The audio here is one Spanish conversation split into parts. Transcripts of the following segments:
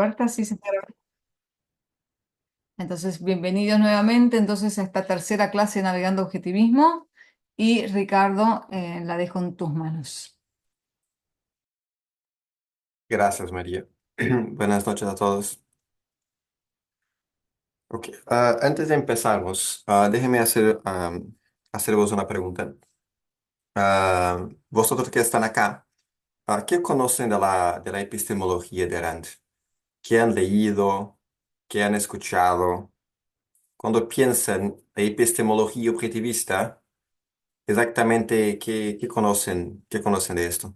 Roberta, sí se está grabando. Entonces, bienvenidos nuevamente entonces a esta tercera clase Navegando Objetivismo y Ricardo, la dejo en tus manos. Gracias, María. Buenas noches a todos. Ok, antes de empezarmos, déjenme hacervos una pregunta. Vosotros que están acá, ¿qué conocen de la epistemología de Rand? ¿Qué han leído? ¿Qué han escuchado? Cuando piensan en epistemología objetivista, exactamente qué conocen de esto?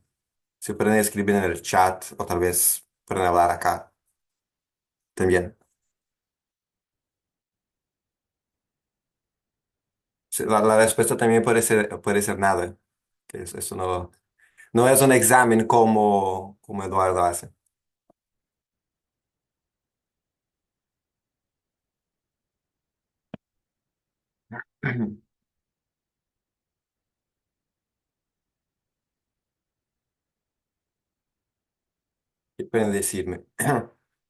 Si pueden escribir en el chat o tal vez pueden hablar acá también. Sí, la respuesta también puede ser nada, que eso no es un examen como Eduardo hace. ¿Qué pueden decirme?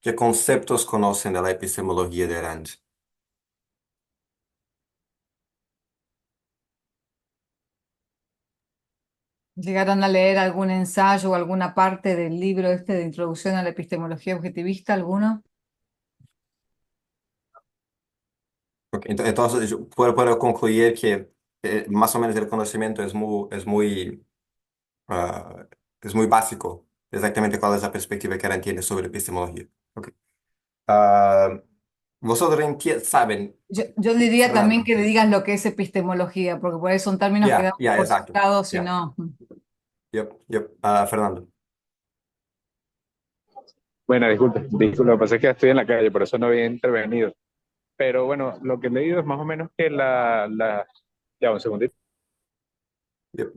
¿Qué conceptos conocen de la epistemología de Rand? ¿Llegaron a leer algún ensayo o alguna parte del libro este de Introducción a la Epistemología Objetivista, alguno? Ok, entonces, yo puedo concluir que más o menos el conocimiento ah, es muy básico. Exactamente cuál es la perspectiva que Rand tiene sobre epistemología. Ok. Ah, vosotros saben, Yo diría también Fernando. que le digas lo que es epistemología, porque por ahí son términos que Ya, damos ya, por exacto. sentados y Ya. no. Yep, yep. Fernando. Bueno, disculpe, lo que pasa es que estoy en la calle, por eso no había intervenido. Pero bueno, lo que he leído es más o menos que ya un segundito. Yep.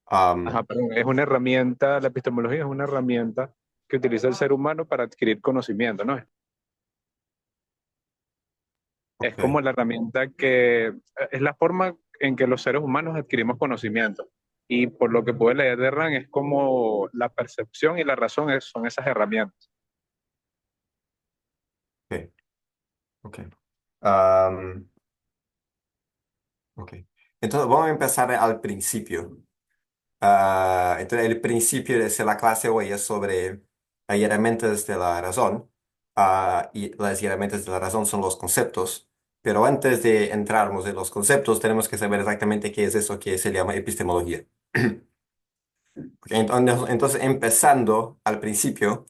Ajá, Um, perdón, es una herramienta, la epistemología es una herramienta que utiliza el ser humano para adquirir conocimiento, ¿no? Es como ok. la herramienta que es la forma en que los seres humanos adquirimos conocimiento. Y por lo que pude leer de Rand, es como la percepción y la razón son esas herramientas. Ok. Ok. Um, ok. Entonces, vamos a empezar al principio. Entonces, el principio de la clase hoy es sobre herramientas de la razón. Y las herramientas de la razón son los conceptos. Pero antes de entrarnos en los conceptos, tenemos que saber exactamente qué es eso que se llama epistemología. Ok, entonces, empezando al principio,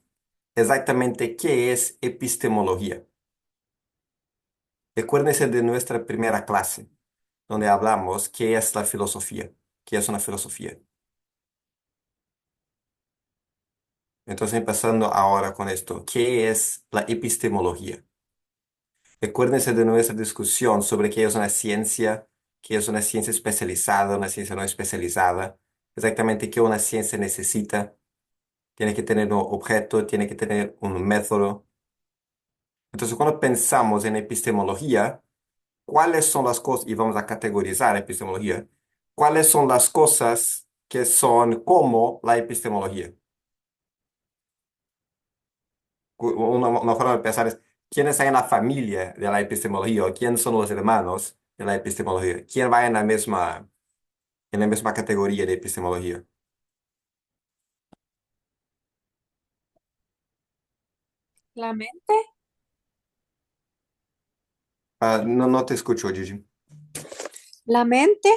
exactamente qué es epistemología. Recuérdense de nuestra primera clase, donde hablamos qué es la filosofía, qué es una filosofía. Entonces, empezando ahora con esto, ¿qué es la epistemología? Recuérdense de nuestra discusión sobre qué es una ciencia especializada, una ciencia no especializada, exactamente qué una ciencia necesita. Tiene que tener un objeto, tiene que tener un método. Entonces, cuando pensamos en epistemología, ¿cuáles son las cosas, y vamos a categorizar epistemología, cuáles son las cosas que son como la epistemología? Una forma de pensar es, ¿quién está en la familia de la epistemología? ¿O quién son los hermanos de la epistemología? ¿Quién va en la misma categoría de epistemología? La mente, No, no te escucho, Gigi. la mente,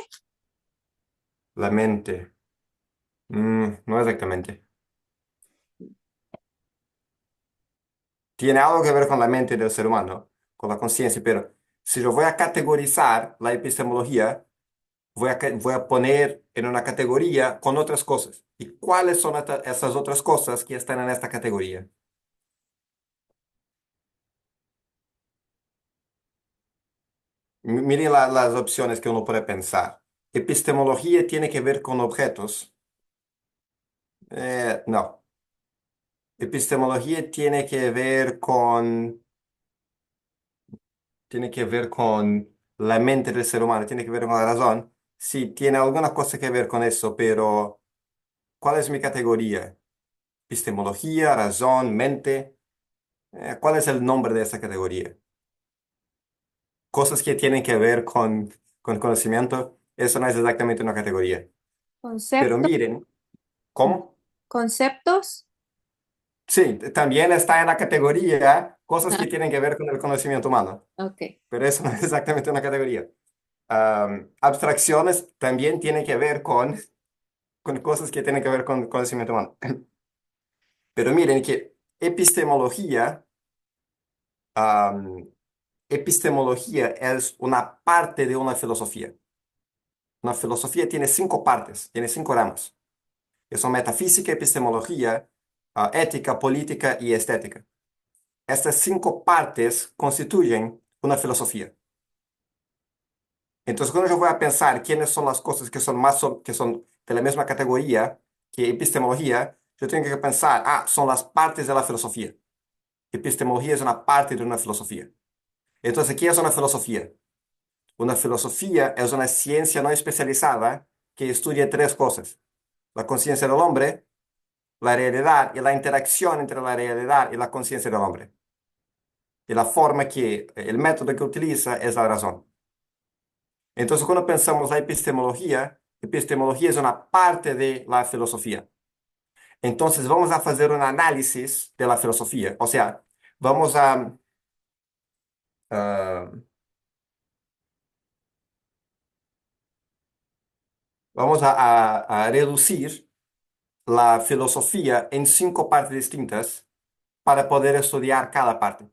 La mente. No exactamente. Tiene algo que ver con la mente del ser humano, con la conciencia, pero si yo voy a categorizar la epistemología, voy a poner en una categoría con otras cosas. ¿Y cuáles son esas otras cosas que están en esta categoría? Miren las opciones que uno puede pensar. Epistemología tiene que ver con objetos. No. Epistemología tiene que ver con la mente del ser humano, tiene que ver con la razón. Sí, tiene alguna cosa que ver con eso, pero ¿cuál es mi categoría? epistemología, razón, mente. ¿Cuál es el nombre de esa categoría? Cosas que tienen que ver con conocimiento, eso no es exactamente una categoría. Pero Conceptos, miren, ¿cómo? conceptos. Sí, también está en la categoría cosas que tienen que ver con el conocimiento humano, Ok. pero eso no es exactamente una categoría. Abstracciones también tienen que ver con cosas que tienen que ver con conocimiento humano. Pero miren que epistemología, am, epistemología es una parte de una filosofía. Una filosofía tiene 5 partes, tiene 5 ramas, que son metafísica, epistemología, ética, política y estética. Estas 5 partes constituyen una filosofía. Entonces, cuando yo voy a pensar quiénes son las cosas que son que son de la misma categoría que epistemología, yo tengo que pensar, son las partes de la filosofía. Epistemología es una parte de una filosofía. Entonces, ¿qué es una filosofía? Una filosofía es una ciencia no especializada que estudia 3 cosas: la conciencia del hombre, la realidad y la interacción entre la realidad y la conciencia del hombre. Y la forma el método que utiliza es la razón. Entonces, cuando pensamos la epistemología es una parte de la filosofía. Entonces, vamos a hacer un análisis de la filosofía. O sea, vamos ah, a reducir la filosofía en 5 partes distintas para poder estudiar cada parte.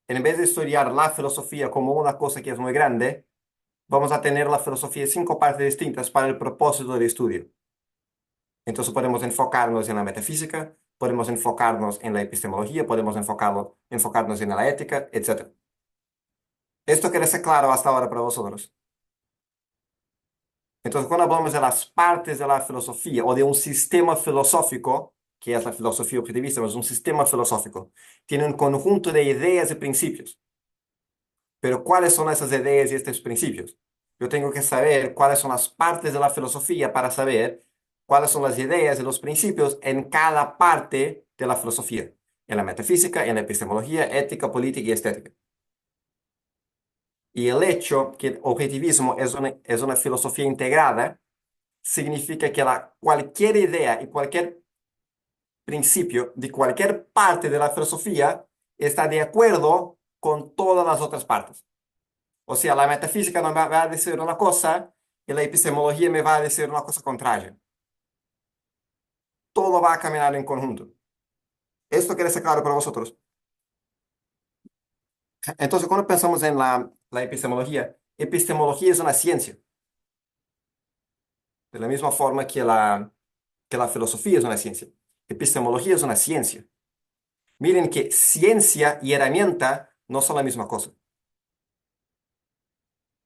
En vez de estudiar la filosofía como una cosa que es muy grande, vamos a tener la filosofía en 5 partes distintas para el propósito del estudio. Entonces podemos enfocarnos en la metafísica, podemos enfocarnos en la epistemología, podemos enfocarnos en la ética, etc. ¿Esto quiere ser claro hasta ahora para vosotros? Entonces, cuando hablamos de las partes de la filosofía o de un sistema filosófico, que es la filosofía objetivista, es un sistema filosófico, tiene un conjunto de ideas y principios. Pero ¿cuáles son esas ideas y estos principios? Yo tengo que saber cuáles son las partes de la filosofía para saber cuáles son las ideas y los principios en cada parte de la filosofía, en la metafísica, en la epistemología, ética, política y estética. Y el hecho que el objetivismo es una filosofía integrada significa que cualquier idea y cualquier principio de cualquier parte de la filosofía está de acuerdo con todas las otras partes. O sea, la metafísica me va a decir una cosa y la epistemología me va a decir una cosa contraria. Todo va a caminar en conjunto. ¿Esto quiere ser claro para vosotros? Entonces, cuando pensamos en la epistemología es una ciencia, de la misma forma que la filosofía es una ciencia. Epistemología es una ciencia. Miren que ciencia y herramienta no son la misma cosa.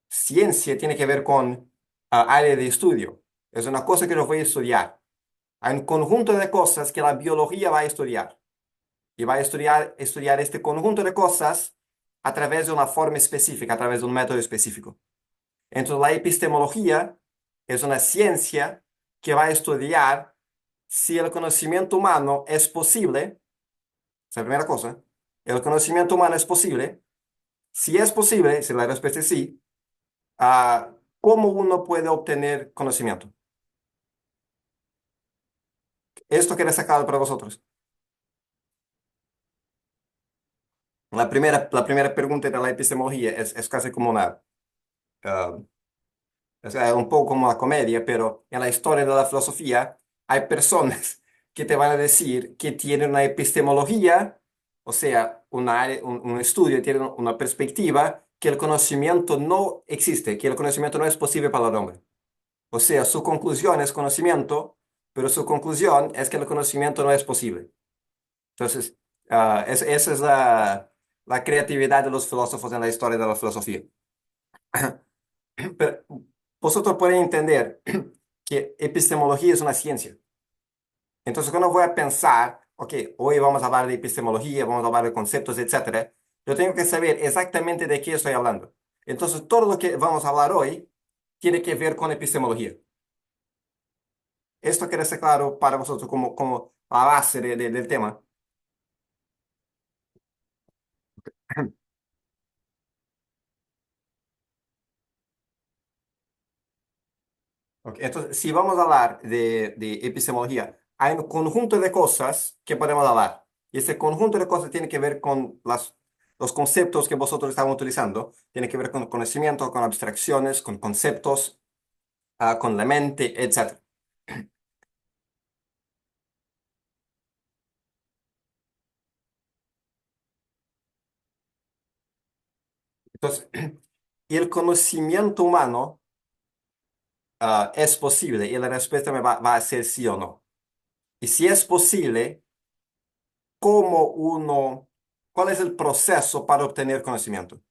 Ciencia tiene que ver con área de estudio. Es una cosa que yo voy a estudiar. Hay un conjunto de cosas que la biología va a estudiar. Y va a estudiar este conjunto de cosas a través de una forma específica, a través de un método específico. Entonces, la epistemología es una ciencia que va a estudiar si el conocimiento humano es posible. Esa es la primera cosa. El conocimiento humano es posible. Si es posible, si la respuesta es sí, ¿cómo uno puede obtener conocimiento? Esto queda sacado para vosotros. La primera pregunta de la epistemología es casi como ah, es un poco como una comedia, pero en la historia de la filosofía hay personas que te van a decir que tienen una epistemología, o sea, un estudio, tienen una perspectiva que el conocimiento no existe, que el conocimiento no es posible para el hombre. O sea, su conclusión es conocimiento, pero su conclusión es que el conocimiento no es posible. Entonces, esa es la creatividad de los filósofos en la historia de la filosofía. Pero vosotros pueden entender que epistemología es una ciencia. Entonces, cuando voy a pensar, ok, hoy vamos a hablar de epistemología, vamos a hablar de conceptos, etcétera, yo tengo que saber exactamente de qué estoy hablando. Entonces, todo lo que vamos a hablar hoy tiene que ver con epistemología. Esto quiere ser claro para vosotros, la base del tema. Ok, entonces, si vamos a hablar de epistemología, hay un conjunto de cosas que podemos hablar. Y ese conjunto de cosas tiene que ver con los conceptos que vosotros están utilizando. Tiene que ver con conocimiento, con abstracciones, con conceptos, con la mente, etc. Entonces, y el conocimiento humano es posible y la respuesta me va a ser sí o no. Y si es posible, ¿cómo uno, cuál es el proceso para obtener conocimiento?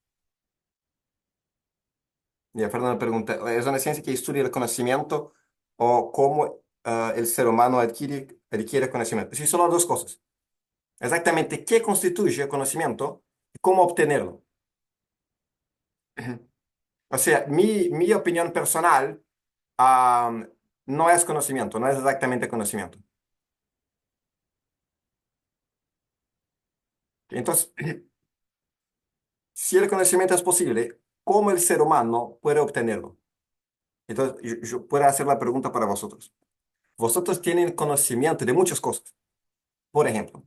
Ya, Fernanda pregunta, ¿es una ciencia que estudia el conocimiento o cómo el ser humano adquiere conocimiento? Sí, son las dos cosas. Exactamente qué constituye el conocimiento y cómo obtenerlo. O sea, mi opinión personal am, no es conocimiento, no es exactamente conocimiento. Entonces, si el conocimiento es posible, ¿cómo el ser humano puede obtenerlo? Entonces, yo puedo hacer la pregunta para vosotros. Vosotros tienen conocimiento de muchas cosas. Por ejemplo,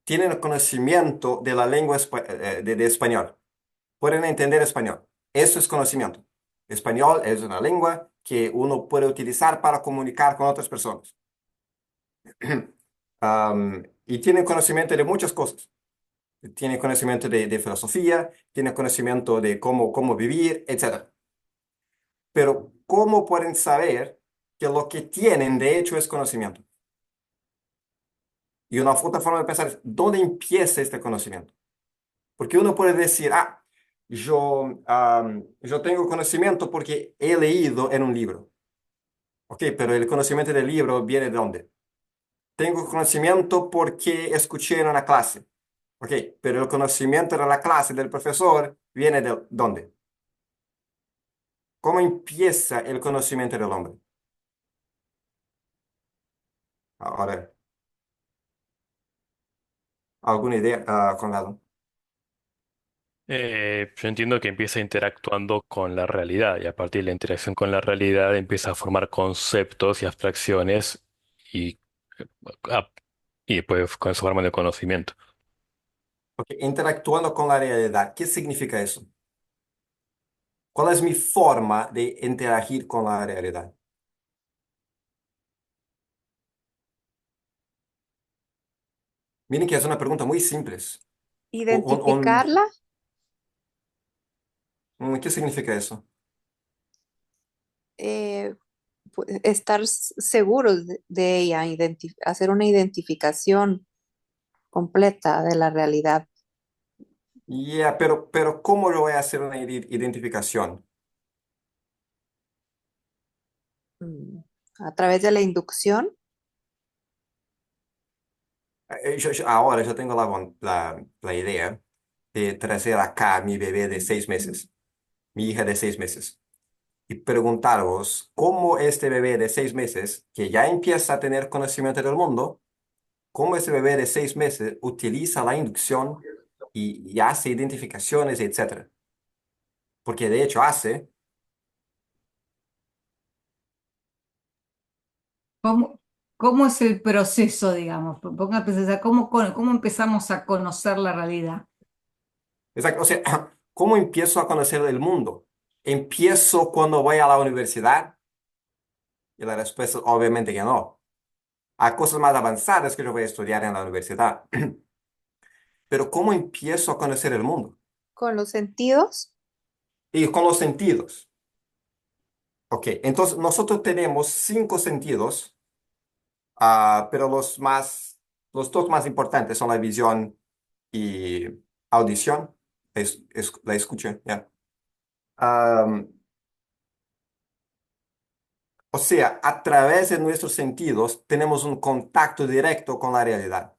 tienen el conocimiento de la lengua de español. Pueden entender español. Eso es conocimiento. Español es una lengua que uno puede utilizar para comunicar con otras personas. Y tienen conocimiento de muchas cosas. Tienen conocimiento de filosofía, tienen conocimiento de cómo vivir, etc. Pero ¿cómo pueden saber que lo que tienen de hecho es conocimiento? Y una otra forma de pensar es, ¿dónde empieza este conocimiento? Porque uno puede decir, yo tengo conocimiento porque he leído en un libro. Ok, pero el conocimiento del libro viene de dónde? Tengo conocimiento porque escuché en una clase. Ok, pero el conocimiento de la clase del profesor viene de dónde? ¿Cómo empieza el conocimiento del hombre? Ahora, ¿alguna idea, Conrado? Yo entiendo que empieza interactuando con la realidad y a partir de la interacción con la realidad empieza a formar conceptos y abstracciones y, ah, y después con eso forma de conocimiento. Ok, interactuando con la realidad, ¿qué significa eso? ¿Cuál es mi forma de interagir con la realidad? Miren que es una pregunta muy simple. Identificarla, ¿Qué significa eso? estar seguros de ella, hacer una identificación completa de la realidad. Ya, pero ¿cómo yo voy a hacer una identificación? mm, a través de la inducción. Ahora yo tengo la idea de traer acá a mi bebé de 6 meses, mi hija de 6 meses, y preguntaros cómo este bebé de 6 meses, que ya empieza a tener conocimiento del mundo, cómo ese bebé de 6 meses utiliza la inducción y hace identificaciones, etcétera. Porque de hecho hace, ¿Cómo, cómo es el proceso, digamos? Póngate a pensar, ¿cómo empezamos a conocer la realidad? exacto, o sea, ¿cómo empiezo a conocer el mundo? ¿Empiezo cuando voy a la universidad? Y la respuesta es obviamente que no. Hay cosas más avanzadas que yo voy a estudiar en la universidad. Pero ¿cómo empiezo a conocer el mundo? Con los sentidos. Y con los sentidos. Ok, entonces nosotros tenemos 5 sentidos, pero los dos más importantes son la visión y audición, la escucha, ¿ya? Am, o sea, a través de nuestros sentidos tenemos un contacto directo con la realidad.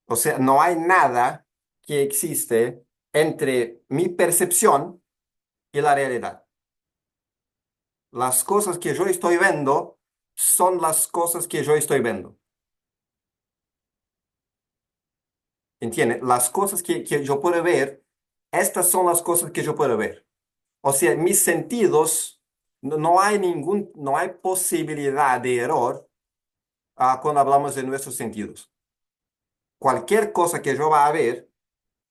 O sea, no hay nada que existe entre mi percepción y la realidad. Las cosas que yo estoy viendo son las cosas que yo estoy viendo. ¿Entiende? Las cosas que yo puedo ver, estas son las cosas que yo puedo ver. O sea, mis sentidos, no hay posibilidad de error cuando hablamos de nuestros sentidos. Cualquier cosa que yo va a ver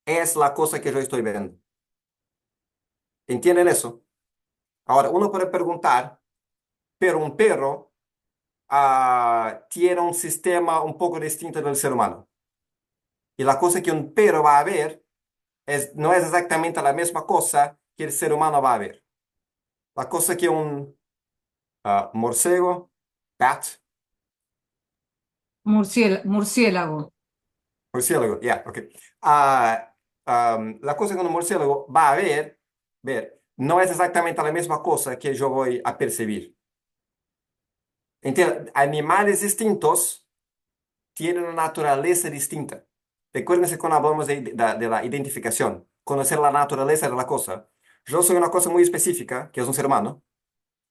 es la cosa que yo estoy viendo. ¿Entienden eso? Ahora, uno puede preguntar, pero un perro tiene un sistema un poco distinto del ser humano. Y la cosa que un perro va a ver no es exactamente la misma cosa que el ser humano va a ver. La cosa que un morcego, bat, Murciélago. murciélago, ya, ok. La cosa que un murciélago va a ver, no es exactamente la misma cosa que yo voy a percibir. ¿Entiendes? Animales distintos tienen una naturaleza distinta. Recuérdense cuando hablamos de la identificación, conocer la naturaleza de la cosa. Yo soy una cosa muy específica, que es un ser humano,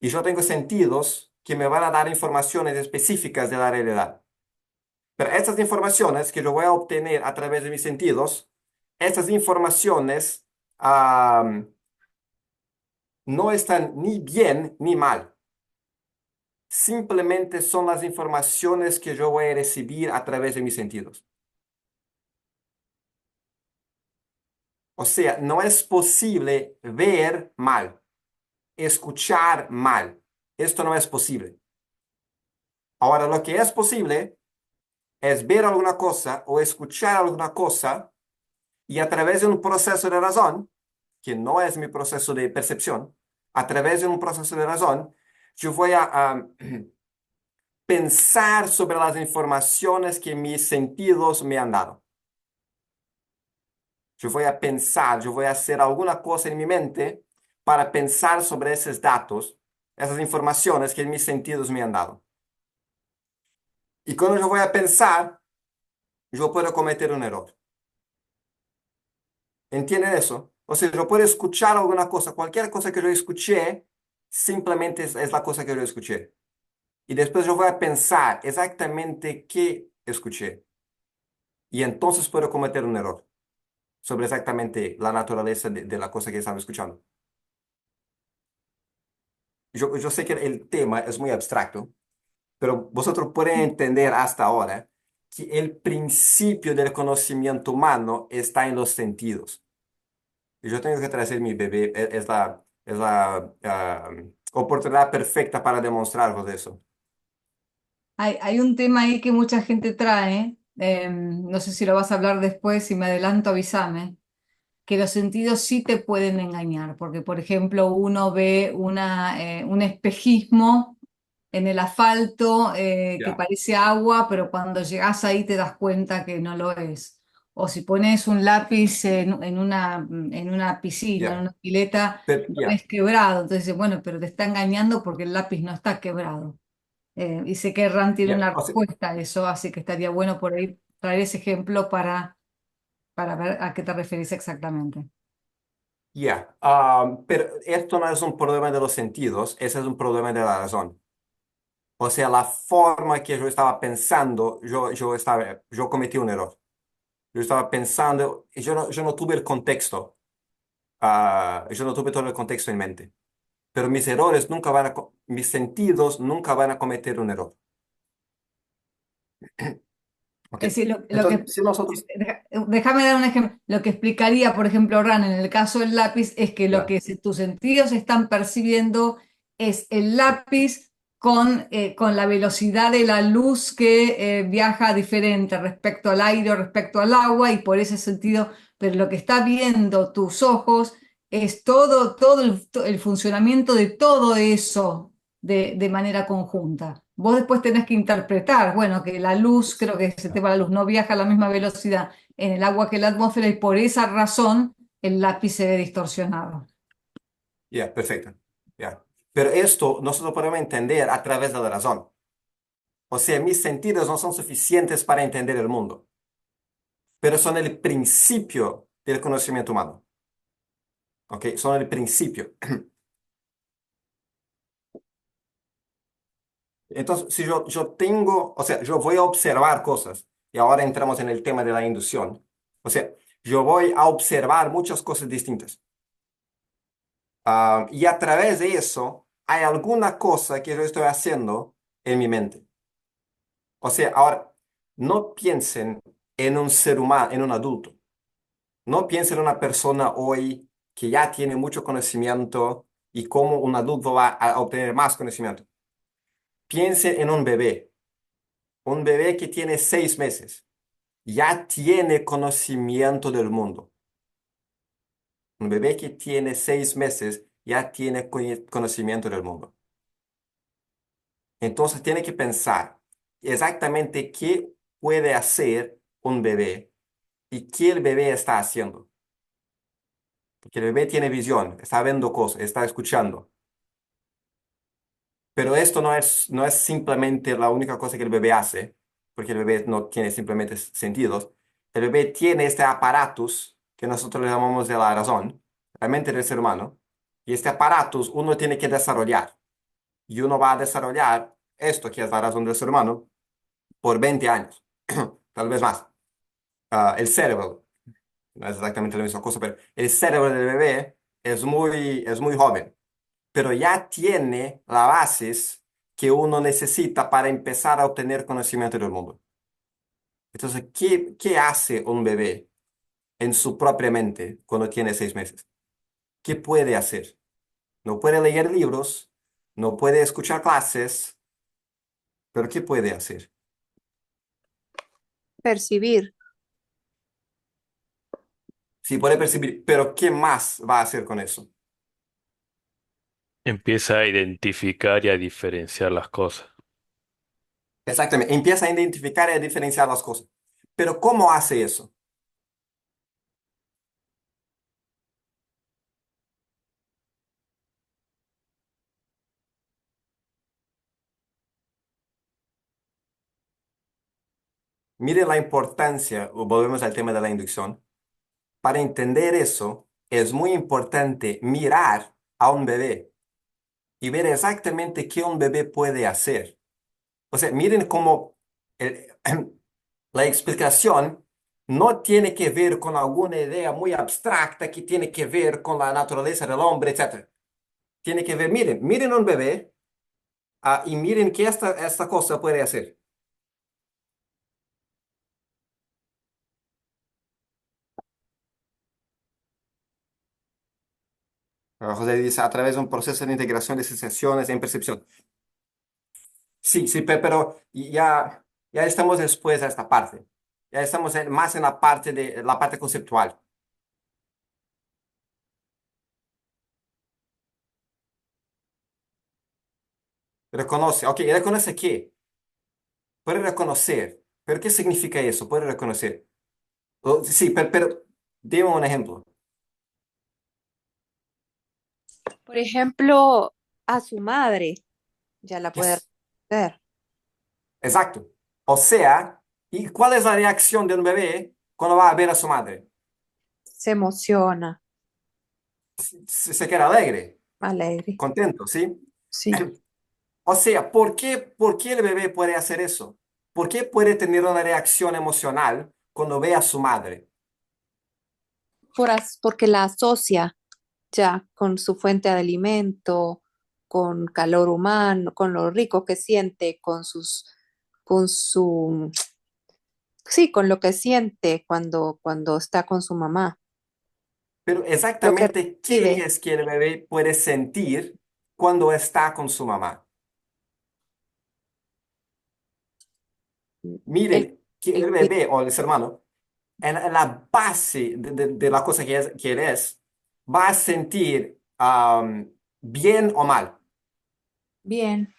y yo tengo sentidos que me van a dar informaciones específicas de la realidad. Pero estas informaciones que yo voy a obtener a través de mis sentidos, estas informaciones no están ni bien ni mal. Simplemente son las informaciones que yo voy a recibir a través de mis sentidos. O sea, no es posible ver mal, escuchar mal. Esto no es posible. Ahora, lo que es posible es ver alguna cosa o escuchar alguna cosa y a través de un proceso de razón, que no es mi proceso de percepción, a través de un proceso de razón, yo voy a pensar sobre las informaciones que mis sentidos me han dado. Yo voy a pensar, yo voy a hacer alguna cosa en mi mente para pensar sobre esos datos, esas informaciones que mis sentidos me han dado. Y cuando yo voy a pensar, yo puedo cometer un error. ¿Entienden eso? O sea, yo puedo escuchar alguna cosa, cualquier cosa que yo escuché, simplemente es la cosa que yo escuché. Y después yo voy a pensar exactamente qué escuché. Y entonces puedo cometer un error sobre exactamente la naturaleza de la cosa que estaba escuchando. Yo sé que el tema es muy abstracto, pero vosotros pueden entender hasta ahora que el principio del conocimiento humano está en los sentidos. Y yo tengo que traer mi bebé, es la oportunidad perfecta para demostraros eso. Hay un tema ahí que mucha gente trae, no sé si lo vas a hablar después, si me adelanto, avísame, que los sentidos sí te pueden engañar, porque por ejemplo uno ve un espejismo en el asfalto que Ya. parece agua, pero cuando llegas ahí te das cuenta que no lo es. O si pones un lápiz en una piscina, en Ya. una pileta, Pero, lo ya. ves quebrado. Entonces, bueno, pero te está engañando porque el lápiz no está quebrado. Y sé que Ran tiene Ya. una O sea, respuesta a eso, así que estaría bueno por ahí traer ese ejemplo para ver a qué te referís exactamente. ya. Pero esto no es un problema de los sentidos, ese es un problema de la razón. O sea, la forma que yo estaba pensando, yo cometí un error. Yo estaba pensando, y yo no tuve el contexto, yo no tuve todo el contexto en mente. Pero mis errores nunca mis sentidos nunca van a cometer un error. ¿Ok? Es decir, Entonces, si nosotros, déjame dar un ejemplo. Lo que explicaría, por ejemplo, Ran, en el caso del lápiz, es que lo ya, que tus sentidos están percibiendo es el lápiz con la velocidad de la luz que viaja diferente respecto al aire o respecto al agua, y por ese sentido, pero lo que está viendo tus ojos es todo el funcionamiento de todo eso de manera conjunta. Vos después tenés que interpretar, bueno, que la luz, creo que ese tema de la luz no viaja a la misma velocidad en el agua que en la atmósfera, y por esa razón el lápiz se ve distorsionado. ya, perfecto. Ya. Pero esto nosotros podemos entender a través de la razón. O sea, mis sentidos no son suficientes para entender el mundo, pero son el principio del conocimiento humano. ¿Ok? Son el principio. Entonces, si yo tengo, o sea, yo voy a observar cosas, y ahora entramos en el tema de la inducción. O sea, yo voy a observar muchas cosas distintas. Y a través de eso, hay alguna cosa que yo estoy haciendo en mi mente. O sea, ahora, no piensen en un ser humano, en un adulto. No piensen en una persona hoy que ya tiene mucho conocimiento y cómo un adulto va a obtener más conocimiento. Piensen en un bebé que tiene 6 meses. Ya tiene conocimiento del mundo. Un bebé que tiene 6 meses ya tiene conocimiento del mundo. Entonces tiene que pensar exactamente qué puede hacer un bebé y qué el bebé está haciendo. Porque el bebé tiene visión, está viendo cosas, está escuchando. Pero esto no es simplemente la única cosa que el bebé hace, porque el bebé no tiene simplemente sentidos. El bebé tiene este aparatus que nosotros le llamamos de la razón, la mente del ser humano, y este aparatus uno tiene que desarrollar. Y uno va a desarrollar esto, que es la razón del ser humano, por 20 años, tal vez más. El cerebro, no es exactamente la misma cosa, pero el cerebro del bebé es muy joven, pero ya tiene las bases que uno necesita para empezar a obtener conocimiento del mundo. Entonces, ¿qué hace un bebé en su propia mente cuando tiene 6 meses? ¿Qué puede hacer? No puede leer libros, no puede escuchar clases, pero ¿qué puede hacer? Percibir. Sí, puede percibir, pero ¿qué más va a hacer con eso? Empieza a identificar y a diferenciar las cosas. Exactamente, empieza a identificar y a diferenciar las cosas. Pero ¿cómo hace eso? Mire la importancia, o volvemos al tema de la inducción. Para entender eso, es muy importante mirar a un bebé y ver exactamente qué un bebé puede hacer. O sea, miren cómo el- la explicación no tiene que ver con alguna idea muy abstracta que tiene que ver con la naturaleza del hombre, etc. Tiene que ver, miren a un bebé, y miren qué esta cosa puede hacer. José dice, a través de un proceso de integración de sensaciones en percepción. Sí, sí, pero ya estamos después de esta parte. Ya estamos más en la parte conceptual. Reconoce, ok, ¿reconoce qué? Puede reconocer. ¿Pero qué significa eso? Puede reconocer. Sí, pero dime un ejemplo. Por ejemplo, a su madre ya la puede Yes, reconocer. exacto. O sea, ¿y cuál es la reacción de un bebé cuando va a ver a su madre? Se emociona, Se queda alegre, alegre. contento, ¿sí? Sí. O sea, ¿por qué el bebé puede hacer eso? ¿Por qué puede tener una reacción emocional cuando ve a su madre? Porque la asocia ya con su fuente de alimento, con calor humano, con lo rico que siente, con su, sí, con lo que siente cuando está con su mamá, Pero lo que exactamente, ¿qué recibe. es que el bebé puede sentir cuando está con su mamá? El, Miren, que el el bebé o el ser humano, en la base de la cosa que él es, va a sentir bien o mal. bien,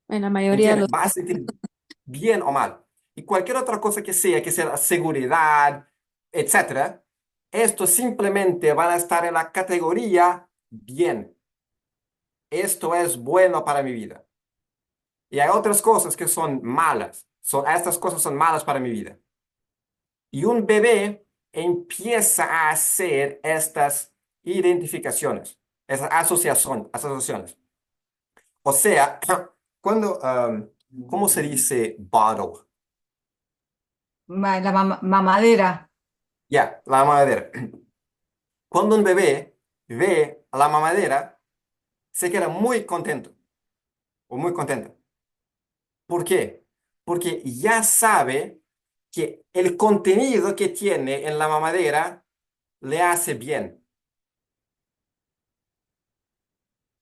en la mayoría de ¿Entienden? los Va a casos. sentir bien o mal. Y cualquier otra cosa que sea seguridad, etcétera, esto simplemente van a estar en la categoría bien. Esto es bueno para mi vida. Y hay otras cosas que son malas. Estas cosas son malas para mi vida. Y un bebé empieza a hacer estas identificaciones, esas asociaciones. O sea, Cuando, ¿cómo se dice bottle? La mamadera. Ya, la mamadera. Cuando un bebé ve la mamadera, se queda muy contento o muy contenta. ¿Por qué? Porque ya sabe que el contenido que tiene en la mamadera le hace bien.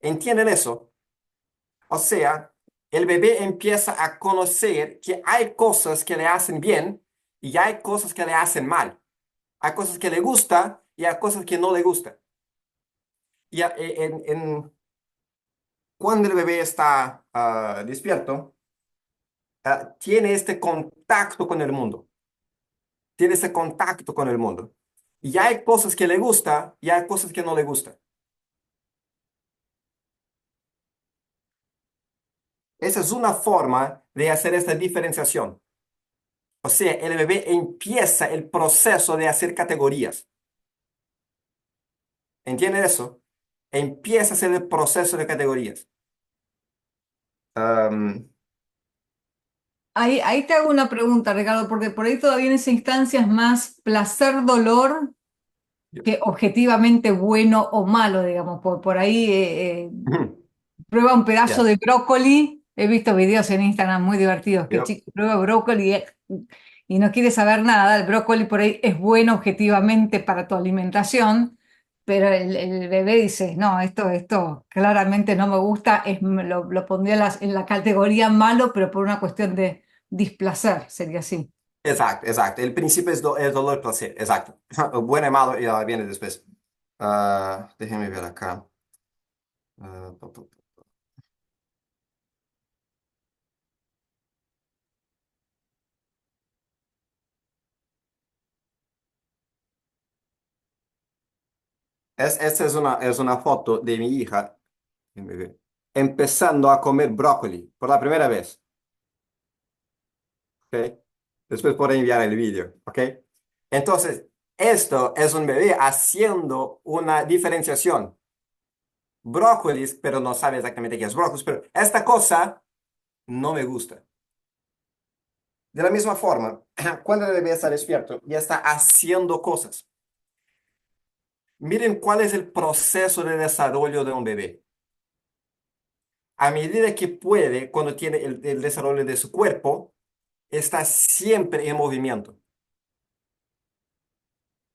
¿Entienden eso? O sea, el bebé empieza a conocer que hay cosas que le hacen bien y hay cosas que le hacen mal. Hay cosas que le gusta y hay cosas que no le gusta. Y cuando el bebé está despierto, tiene este contacto con el mundo. Tiene ese contacto con el mundo. Y hay cosas que le gusta y hay cosas que no le gusta. Esa es una forma de hacer esta diferenciación. O sea, el bebé empieza el proceso de hacer categorías. ¿Entienden eso? Empieza a hacer el proceso de categorías. Am, Ahí te hago una pregunta, Ricardo, porque por ahí todavía en esa instancia es más placer-dolor que objetivamente bueno o malo, digamos. Por ahí prueba un pedazo ya, de brócoli. He visto videos en Instagram muy divertidos que el yo- chico prueba brócoli y no quiere saber nada. El brócoli por ahí es bueno objetivamente para tu alimentación, pero el bebé dice, no, esto claramente no me gusta, lo pondría en la categoría malo, pero por una cuestión de displacer, sería así. Exacto, exacto. El principio es dolor placer, exacto. Bueno y malo ya viene después. Déjenme ver acá. Ah, pa, pa, pa. Esta es una foto de mi hija, déjenme ver, empezando a comer brócoli por la primera vez. ¿Ok? Después puedo enviar el vídeo. ¿Ok? Entonces, esto es un bebé haciendo una diferenciación. Brócolis, pero no sabe exactamente qué es brócolis, pero esta cosa no me gusta. De la misma forma, cuando el bebé está despierto y está haciendo cosas, miren cuál es el proceso de desarrollo de un bebé. A medida que puede, cuando tiene el desarrollo de su cuerpo, está siempre en movimiento.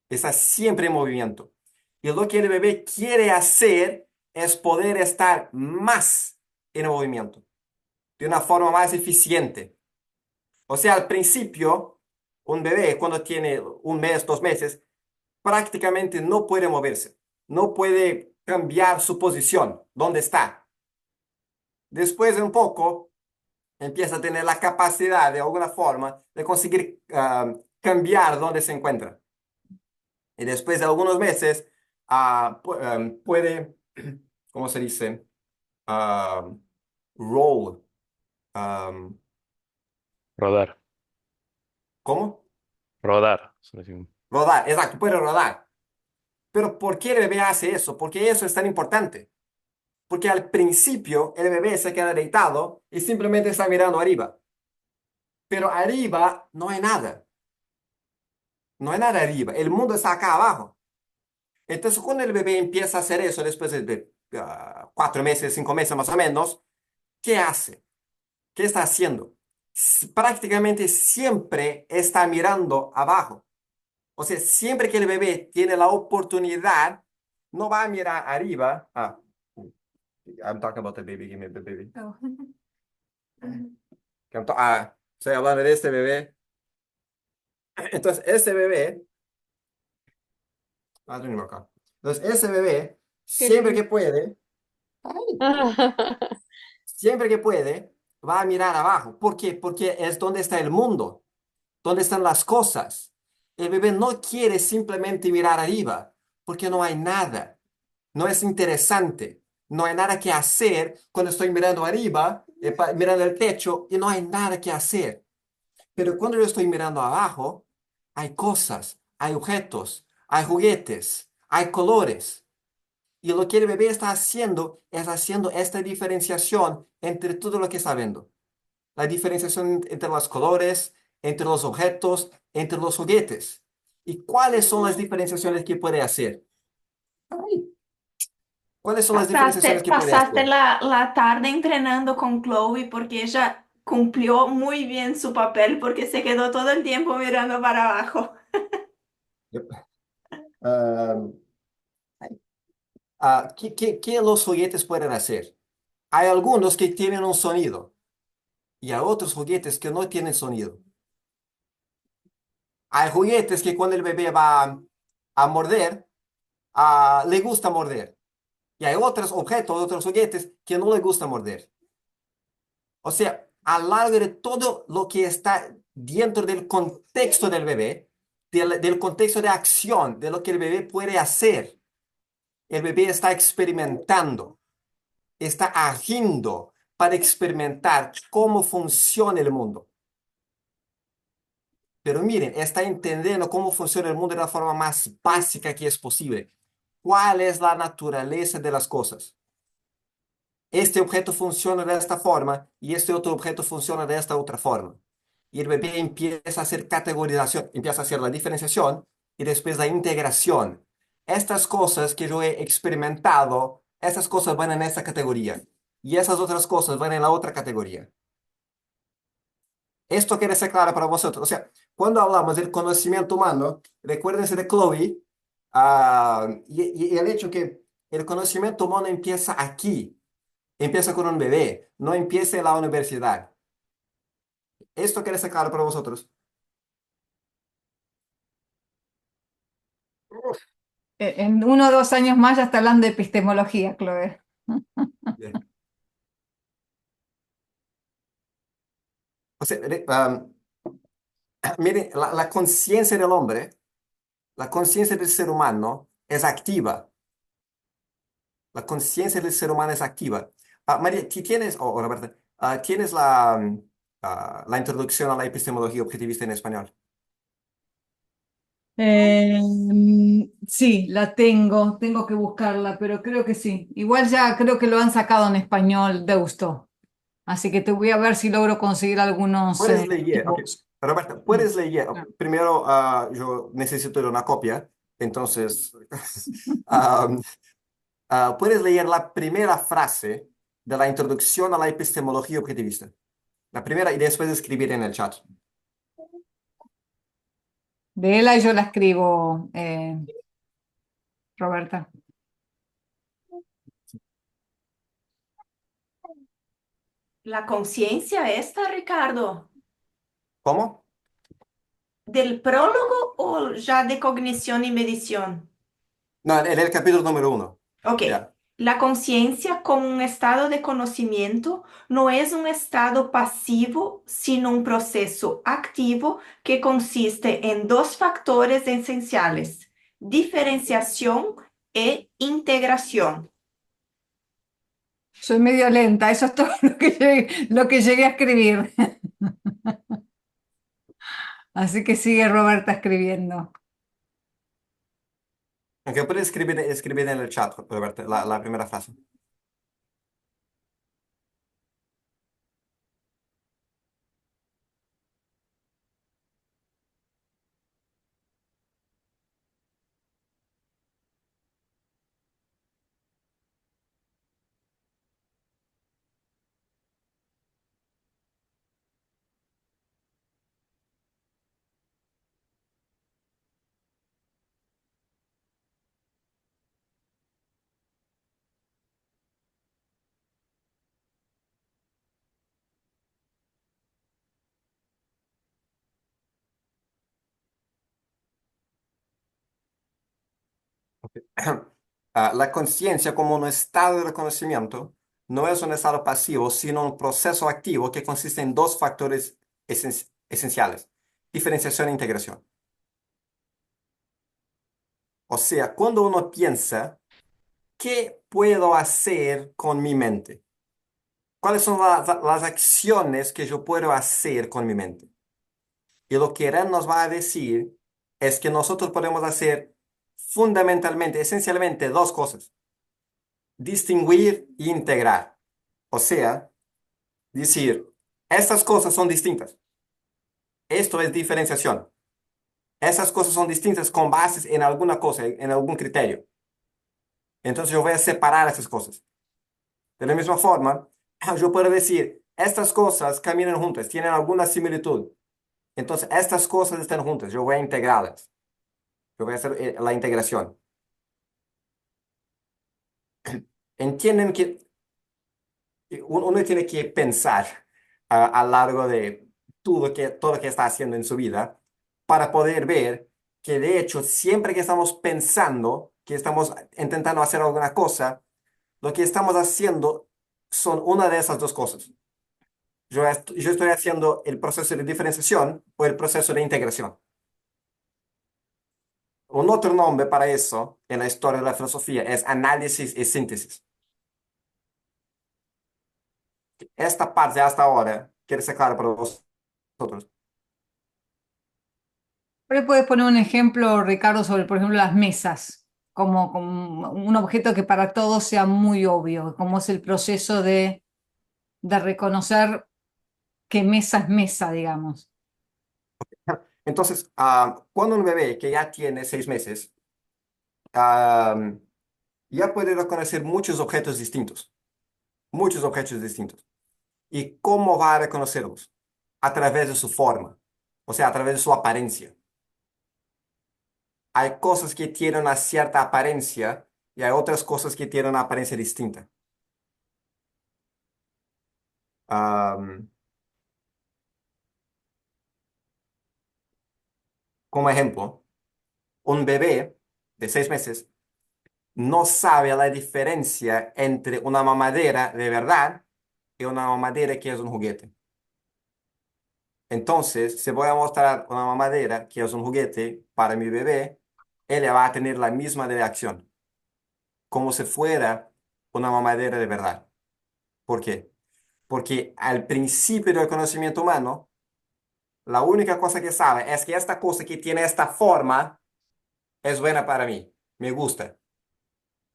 Está siempre en movimiento. Y lo que el bebé quiere hacer es poder estar más en movimiento, de una forma más eficiente. O sea, al principio, un bebé cuando tiene un mes, 2 meses, prácticamente no puede moverse, no puede cambiar su posición, dónde está. Después de un poco, empieza a tener la capacidad de alguna forma de conseguir cambiar dónde se encuentra. Y después de algunos meses, puede, ¿cómo se dice? Ah, roll. um, Rodar, ¿Cómo? rodar. Rodar, exacto, puede rodar. Pero ¿por qué el bebé hace eso? ¿Por qué eso es tan importante? Porque al principio el bebé se queda deitado y simplemente está mirando arriba. Pero arriba no hay nada. No hay nada arriba. El mundo está acá abajo. Entonces, cuando el bebé empieza a hacer eso después de 4 meses, 5 meses más o menos, ¿qué hace? ¿Qué está haciendo? Prácticamente siempre está mirando abajo. O sea, siempre que el bebé tiene la oportunidad, no va a mirar arriba. I'm talking about the baby. Give me the baby. Estoy hablando de este bebé. Entonces, ese bebé, acá. Entonces, ese bebé, Qué siempre lindo. que puede, siempre que puede, va a mirar abajo. ¿Por qué? Porque es donde está el mundo, donde están las cosas. El bebé no quiere simplemente mirar arriba, porque no hay nada. No es interesante. No hay nada que hacer cuando estoy mirando arriba, mirando el techo, y no hay nada que hacer. Pero cuando yo estoy mirando abajo, hay cosas, hay objetos, hay juguetes, hay colores. Y lo que el bebé está haciendo es haciendo esta diferenciación entre todo lo que está viendo. La diferenciación entre los colores, entre los objetos, entre los juguetes. ¿Y cuáles son las diferenciaciones que puede hacer? Ay, ¿cuáles son las diferenciaciones que puede Pasaste hacer? la tarde entrenando con Chloe porque ella cumplió muy bien su papel porque se quedó todo el tiempo mirando para abajo. Yep. Um, ¿Qué los juguetes pueden hacer? Hay algunos que tienen un sonido y hay otros juguetes que no tienen sonido. Hay juguetes que cuando el bebé va a morder, le gusta morder. Y hay otros objetos, otros juguetes que no le gusta morder. O sea, a lo largo de todo lo que está dentro del contexto del bebé, del contexto de acción, de lo que el bebé puede hacer, el bebé está experimentando, está agiendo para experimentar cómo funciona el mundo. Pero miren, está entendiendo cómo funciona el mundo de la forma más básica que es posible. ¿Cuál es la naturaleza de las cosas? Este objeto funciona de esta forma y este otro objeto funciona de esta otra forma. Y el bebé empieza a hacer categorización, empieza a hacer la diferenciación y después la integración. Estas cosas que yo he experimentado, estas cosas van en esta categoría y esas otras cosas van en la otra categoría. Esto quiere ser claro para vosotros. O sea, cuando hablamos del conocimiento humano, recuérdense de Chloe, y el hecho que el conocimiento humano empieza aquí, empieza con un bebé, no empieza en la universidad. Esto quiere ser claro para vosotros. En 1 o 2 años más ya está hablando de epistemología, Chloe. Bien. O sea, miren, la conciencia del hombre, la conciencia del ser humano es activa. La conciencia del ser humano es activa. María, ¿tienes, o Roberta, tienes la introducción a la epistemología objetivista en español? Sí, la tengo que buscarla, pero creo que sí. Igual ya creo que lo han sacado en español, Deusto. Así que te voy a ver si logro conseguir algunos Puedes leer, ok. ebooks. Roberta, Mm, puedes leer. claro. Primero, yo necesito de una copia, entonces, um, puedes leer la primera frase de la introducción a la epistemología objetivista. La primera y después escribir en el chat. De él yo la escribo, Roberta. La conciencia esta, Ricardo, ¿Cómo? ¿del prólogo o ya de cognición y medición? No, en el capítulo número 1. Ok. Ya. La conciencia como un estado de conocimiento no es un estado pasivo, sino un proceso activo que consiste en dos factores esenciales, diferenciación e integración. Soy medio lenta, eso es todo lo que llegué a escribir. Así que sigue Roberta escribiendo. Aunque puedes escribir en el chat, Roberta, la primera frase. La conciencia como un estado de conocimiento no es un estado pasivo, sino un proceso activo que consiste en dos factores esenciales, diferenciación e integración. O sea, cuando uno piensa, ¿qué puedo hacer con mi mente? ¿Cuáles son las acciones que yo puedo hacer con mi mente? Y lo que Ren nos va a decir es que nosotros podemos hacer fundamentalmente, esencialmente, dos cosas. distinguir e integrar. O sea, decir, estas cosas son distintas. Esto es diferenciación. Esas cosas son distintas con bases en alguna cosa, en algún criterio. Entonces yo voy a separar esas cosas. De la misma forma, yo puedo decir, estas cosas caminan juntas, tienen alguna similitud. Entonces, estas cosas están juntas, yo voy a integrarlas. Yo voy a hacer la integración. Entienden que uno tiene que pensar a lo largo de todo lo que está haciendo en su vida para poder ver que de hecho siempre que estamos pensando, que estamos intentando hacer alguna cosa, lo que estamos haciendo son una de esas dos cosas. Yo estoy haciendo el proceso de diferenciación o el proceso de integración. Un otro nombre para eso en la historia de la filosofía es análisis y síntesis. Esta parte hasta ahora quiere ser clara para vosotros. Pero puedes poner un ejemplo, Ricardo, sobre, por ejemplo, las mesas, como un objeto que para todos sea muy obvio, cómo es el proceso de reconocer que mesa es mesa, digamos. Entonces, cuando un bebé que ya tiene 6 meses, ya puede reconocer muchos objetos distintos. ¿Y cómo va a reconocerlos? A través de su forma, o sea, a través de su apariencia. Hay cosas que tienen una cierta apariencia y hay otras cosas que tienen una apariencia distinta. Am, Como ejemplo, un bebé de 6 meses no sabe la diferencia entre una mamadera de verdad y una mamadera que es un juguete. Entonces, si voy a mostrar una mamadera que es un juguete para mi bebé, él va a tener la misma reacción, como si fuera una mamadera de verdad. ¿Por qué? Porque al principio del conocimiento humano, la única cosa que sabe es que esta cosa que tiene esta forma es buena para mí, me gusta,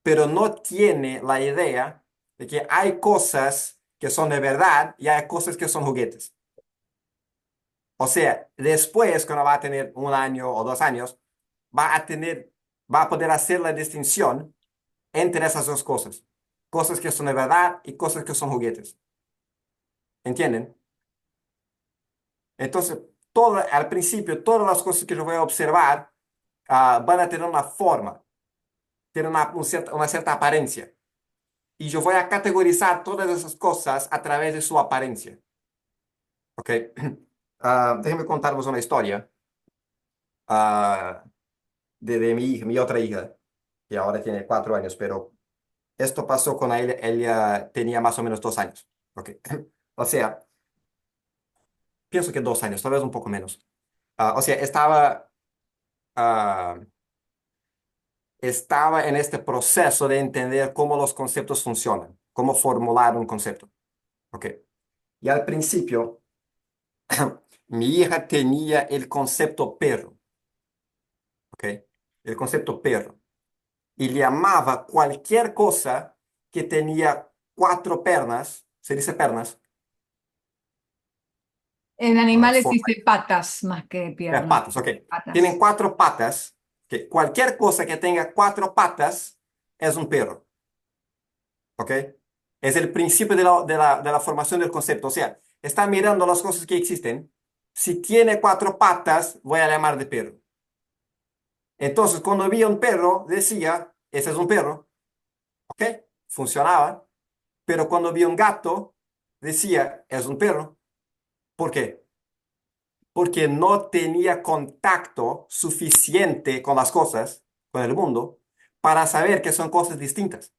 pero no tiene la idea de que hay cosas que son de verdad y hay cosas que son juguetes. O sea, después, cuando va a tener 1 año o 2 años, va a poder hacer la distinción entre esas dos cosas. Cosas que son de verdad y cosas que son juguetes. ¿Entienden? Entonces, al principio, todas las cosas que yo voy a observar van a tener una forma, tienen una cierta apariencia. Y yo voy a categorizar todas esas cosas a través de su apariencia. ¿Ok? Déjenme contarles una historia ah, de mi hija, mi otra hija, que ahora tiene 4 años, pero esto pasó con ella tenía más o menos 2 años. ¿Ok? O sea, pienso que 2 años, tal vez un poco menos. O sea, ah, estaba en este proceso de entender cómo los conceptos funcionan, cómo formular un concepto. ¿Ok? Y al principio, mi hija tenía el concepto perro. ¿Ok? El concepto perro. Y le llamaba cualquier cosa que tenía 4 pernas, se dice pernas, En animales forma, dice patas más que piernas. patas, ok. Tienen Patas. 4 patas, que cualquier cosa que tenga 4 patas es un perro. ¿Ok? Es el principio de la formación del concepto. O sea, está mirando las cosas que existen. Si tiene 4 patas, voy a llamar de perro. Entonces, cuando vi un perro, decía, ese es un perro. ¿Ok? Funcionaba. Pero cuando vi un gato, decía, es un perro. ¿Por qué? Porque no tenía contacto suficiente con las cosas, con el mundo, para saber que son cosas distintas.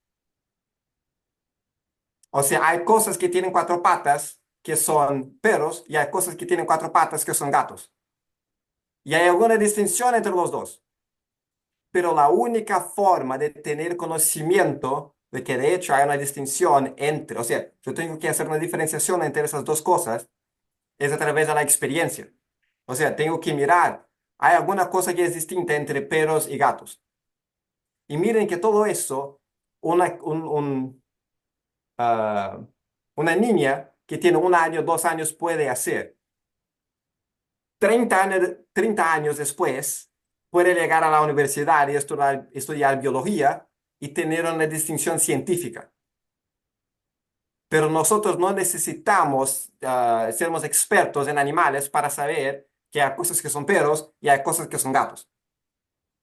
O sea, hay cosas que tienen 4 patas que son perros y hay cosas que tienen 4 patas que son gatos. Y hay alguna distinción entre los dos. Pero la única forma de tener conocimiento de que de hecho hay una distinción entre, o sea, yo tengo que hacer una diferenciación entre esas dos cosas, es a través de la experiencia. O sea, tengo que mirar, hay alguna cosa que es distinta entre perros y gatos. Y miren que todo eso una, ah, una niña que tiene 1 año, 2 años puede hacer. 30 años después, puede llegar a la universidad y estudiar biología y tener una distinción científica. Pero nosotros no necesitamos sermos expertos en animales para saber que hay cosas que son perros y hay cosas que son gatos.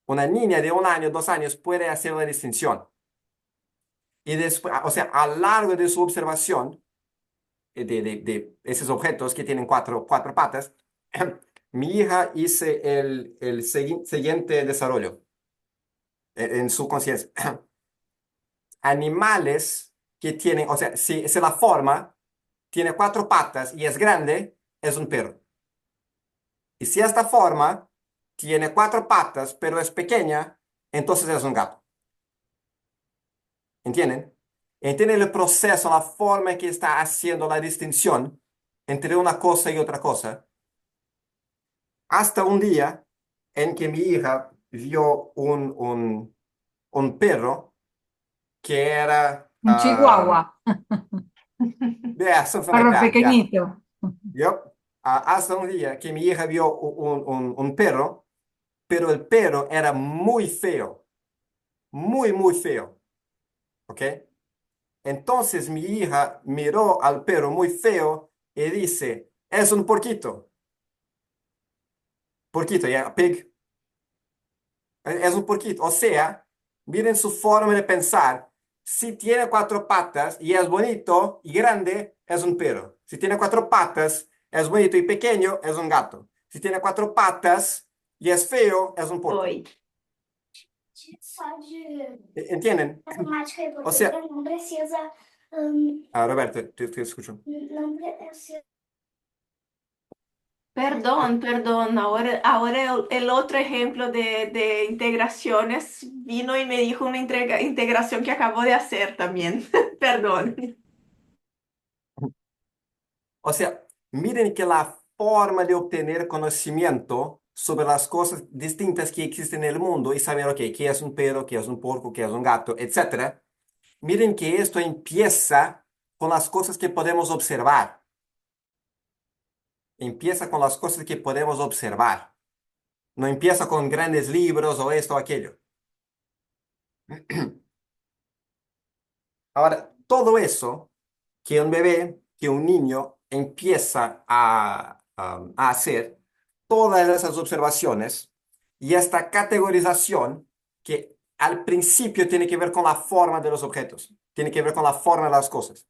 Una niña de 1 año, 2 años puede hacer la distinción. Y después, o sea, a lo largo de su observación de esos objetos que tienen cuatro patas, mi hija hice el siguiente desarrollo en su conciencia. Animales que tienen, o sea, si la forma tiene 4 patas y es grande, es un perro. Y si esta forma tiene 4 patas, pero es pequeña, entonces es un gato. ¿Entienden? ¿Entienden el proceso, la forma en que está haciendo la distinción entre una cosa y otra cosa? Hasta un día en que mi hija vio un perro que era, Un chihuahua, yeah, something like perro that, yeah. pequeñito. Yep. Hasta un día que mi hija vio un perro, pero el perro era muy feo, muy, muy feo, ¿ok? Entonces mi hija miró al perro muy feo y dice, es un porquito. Porquito, ya, pig. Es un porquito. O sea, miren su forma de pensar. Si tiene 4 patas y es bonito y grande, es un perro. Si tiene 4 patas, es bonito y pequeño, es un gato. Si tiene 4 patas y es feo, es un porco. Oi. Só de ¿Entienden? matemática e O sea, português não precisa. Roberto, te escucho. Não precisa. Perdón, ahora el otro ejemplo de integraciones vino y me dijo una integración que acabo de hacer también. Perdón. O sea, miren que la forma de obtener conocimiento sobre las cosas distintas que existen en el mundo y saber, ok, qué es un perro, qué es un porco, qué es un gato, etcétera. Miren que esto empieza con las cosas que podemos observar. Empieza con las cosas que podemos observar. No empieza con grandes libros o esto o aquello. Ahora, todo eso que un bebé, que un niño empieza a hacer, todas esas observaciones y esta categorización que al principio tiene que ver con la forma de los objetos, tiene que ver con la forma de las cosas.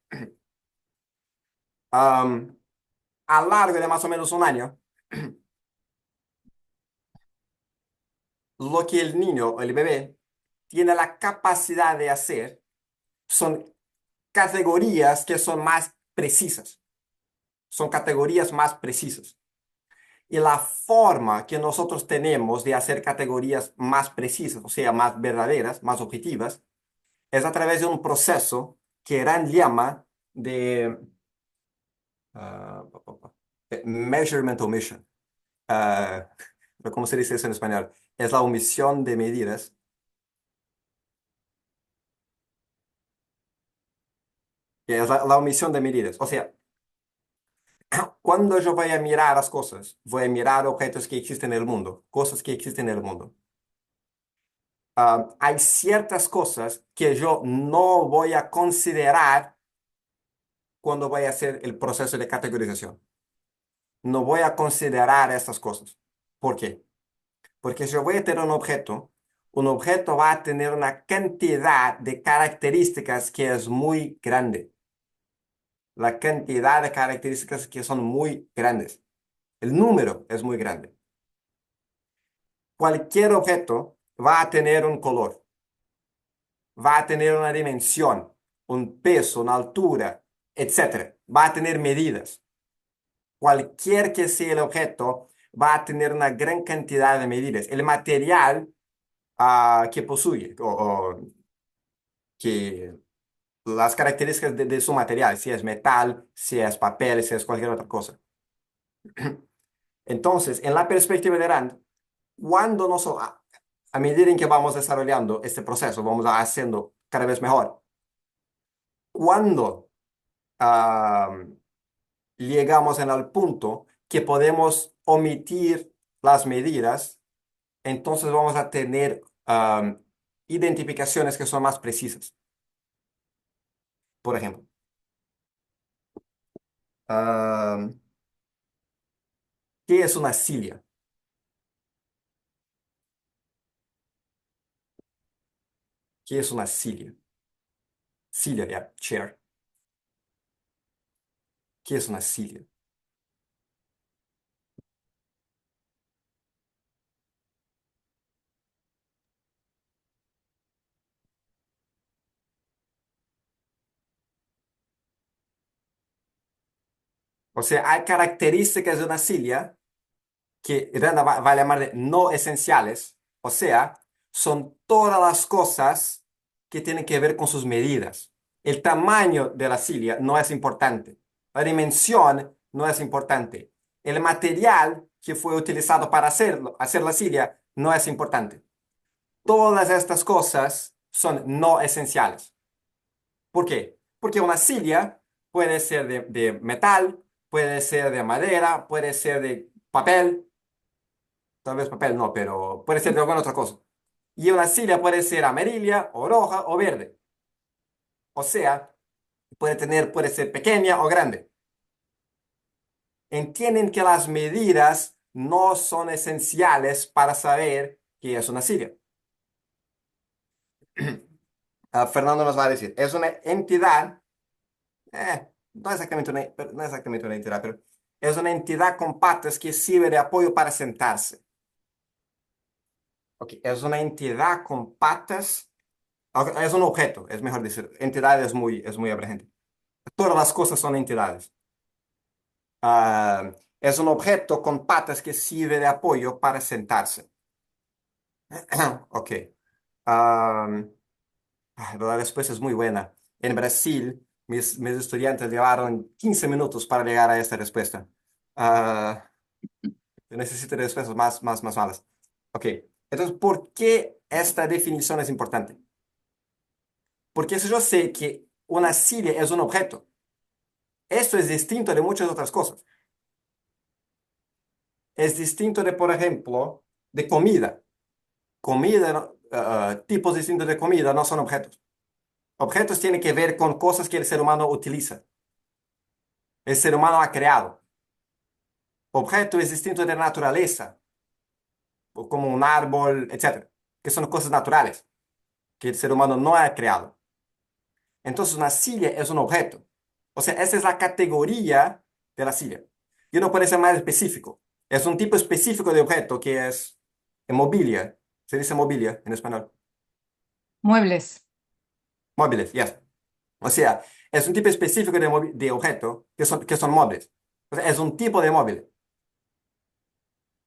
A lo largo de más o menos un año, lo que el niño o el bebé tiene la capacidad de hacer son categorías que son más precisas. Son categorías más precisas. Y la forma que nosotros tenemos de hacer categorías más precisas, o sea, más verdaderas, más objetivas, es a través de un proceso que Rand llama de measurement omission. ¿Cómo se dice eso en español? Es la omisión de medidas. Que es la omisión de medidas. O sea, cuando yo voy a mirar las cosas, voy a mirar objetos que existen en el mundo, cosas que existen en el mundo. Hay ciertas cosas que yo no voy a considerar cuando voy a hacer el proceso de categorización. No voy a considerar estas cosas. ¿Por qué? Porque si yo voy a tener un objeto va a tener una cantidad de características que es muy grande. La cantidad de características que son muy grandes. El número es muy grande. Cualquier objeto va a tener un color, va a tener una dimensión, un peso, una altura, etc. Va a tener medidas. Cualquier que sea el objeto, va a tener una gran cantidad de medidas. El material que posee, o que las características de su material, si es metal, si es papel, si es cualquier otra cosa. Entonces, en la perspectiva de Rand, cuando nosotros, a medida en que vamos desarrollando este proceso, vamos haciendo cada vez mejor. Cuando llegamos en el punto que podemos omitir las medidas, entonces vamos a tener identificaciones que son más precisas. Por ejemplo, ¿qué es una cilia? ¿Qué es una cilia? Cilia, ya, chair. ¿Qué es una cilia? O sea, hay características de una cilia que Randa va a llamar de no esenciales, o sea, son todas las cosas que tienen que ver con sus medidas. El tamaño de la cilia no es importante, la dimensión no es importante, el material que fue utilizado para hacer la cilia no es importante. Todas estas cosas son no esenciales. ¿Por qué? Porque una cilia puede ser de metal, puede ser de madera, puede ser de papel, tal vez papel no, pero puede ser de alguna otra cosa. Y una cilia puede ser amarilla o roja o verde. O sea, puede ser pequeña o grande. Entienden que las medidas no son esenciales para saber qué es una cilia. Fernando nos va a decir, es una entidad, no exactamente una entidad, pero es una entidad con patas que sirve de apoyo para sentarse. Ok, es una entidad con patas. Ok, es un objeto, es mejor decir. Entidad es muy abrangente. Todas las cosas son entidades. Es un objeto con patas que sirve de apoyo para sentarse. Ok. Um, la respuesta es muy buena. En Brasil, mis estudiantes llevaron 15 minutos para llegar a esta respuesta. Ah, necesito respuestas más malas. Ok. Entonces, ¿por qué esta definición es importante? Porque si yo sé que una cilia es un objeto, esto es distinto de muchas otras cosas. Es distinto de, por ejemplo, de comida. Comida, tipos distintos de comida no son objetos. Objetos tienen que ver con cosas que el ser humano utiliza. El ser humano ha creado. Objeto es distinto de naturaleza, como un árbol, etcétera, que son cosas naturales que el ser humano no ha creado. Entonces, una silla es un objeto. O sea, esa es la categoría de la silla. Y uno puede ser más específico. Es un tipo específico de objeto que es mobilia. Se dice mobilia en español. Muebles. Móviles, yes. O sea, es un tipo específico de objeto que son móviles. O sea, es un tipo de móvil.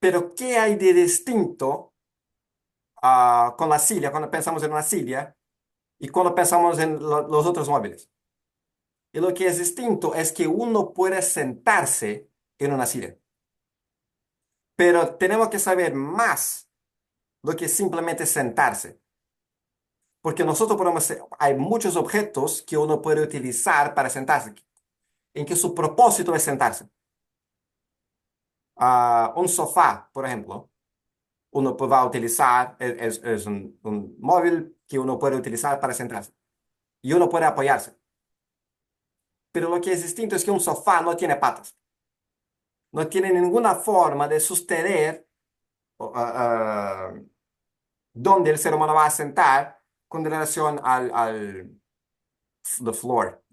Pero, ¿qué hay de distinto con la silla cuando pensamos en una silla y cuando pensamos en los otros móviles? Y lo que es distinto es que uno puede sentarse en una silla. Pero tenemos que saber más lo que simplemente sentarse. Porque nosotros hay muchos objetos que uno puede utilizar para sentarse, en que su propósito es sentarse. Un sofá, por ejemplo, uno va a utilizar, es un móvil que uno puede utilizar para sentarse. Y uno puede apoyarse. Pero lo que es distinto es que un sofá no tiene patas. No tiene ninguna forma de sostener dónde el ser humano va a sentar con relación al the floor,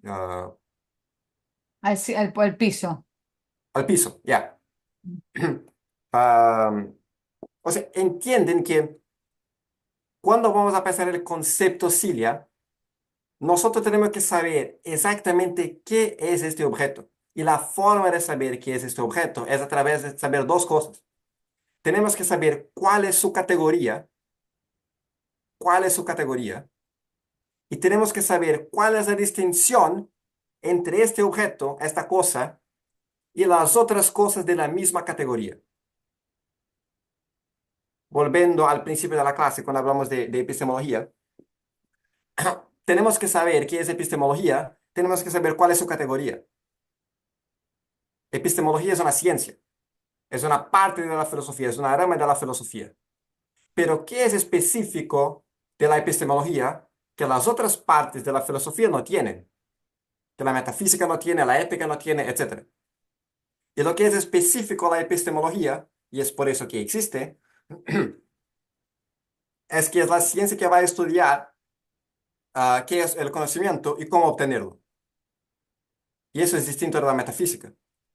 Al piso. al piso, ya. Um, o sea, entienden que cuando vamos a pensar el concepto cilia, nosotros tenemos que saber exactamente qué es este objeto. Y la forma de saber qué es este objeto es a través de saber dos cosas. Tenemos que saber cuál es su categoría, y tenemos que saber cuál es la distinción entre este objeto, esta cosa, y las otras cosas de la misma categoría. Volviendo al principio de la clase, cuando hablamos de epistemología, tenemos que saber qué es epistemología, tenemos que saber cuál es su categoría. Epistemología es una ciencia, es una parte de la filosofía, es una rama de la filosofía. Pero ¿qué es específico de la epistemología que las otras partes de la filosofía no tienen? Que la metafísica no tiene, la ética no tiene, etcétera. Y lo que es específico de la epistemología, y es por eso que existe, es que es la ciencia que va a estudiar qué es el conocimiento y cómo obtenerlo. Y eso es distinto de la metafísica.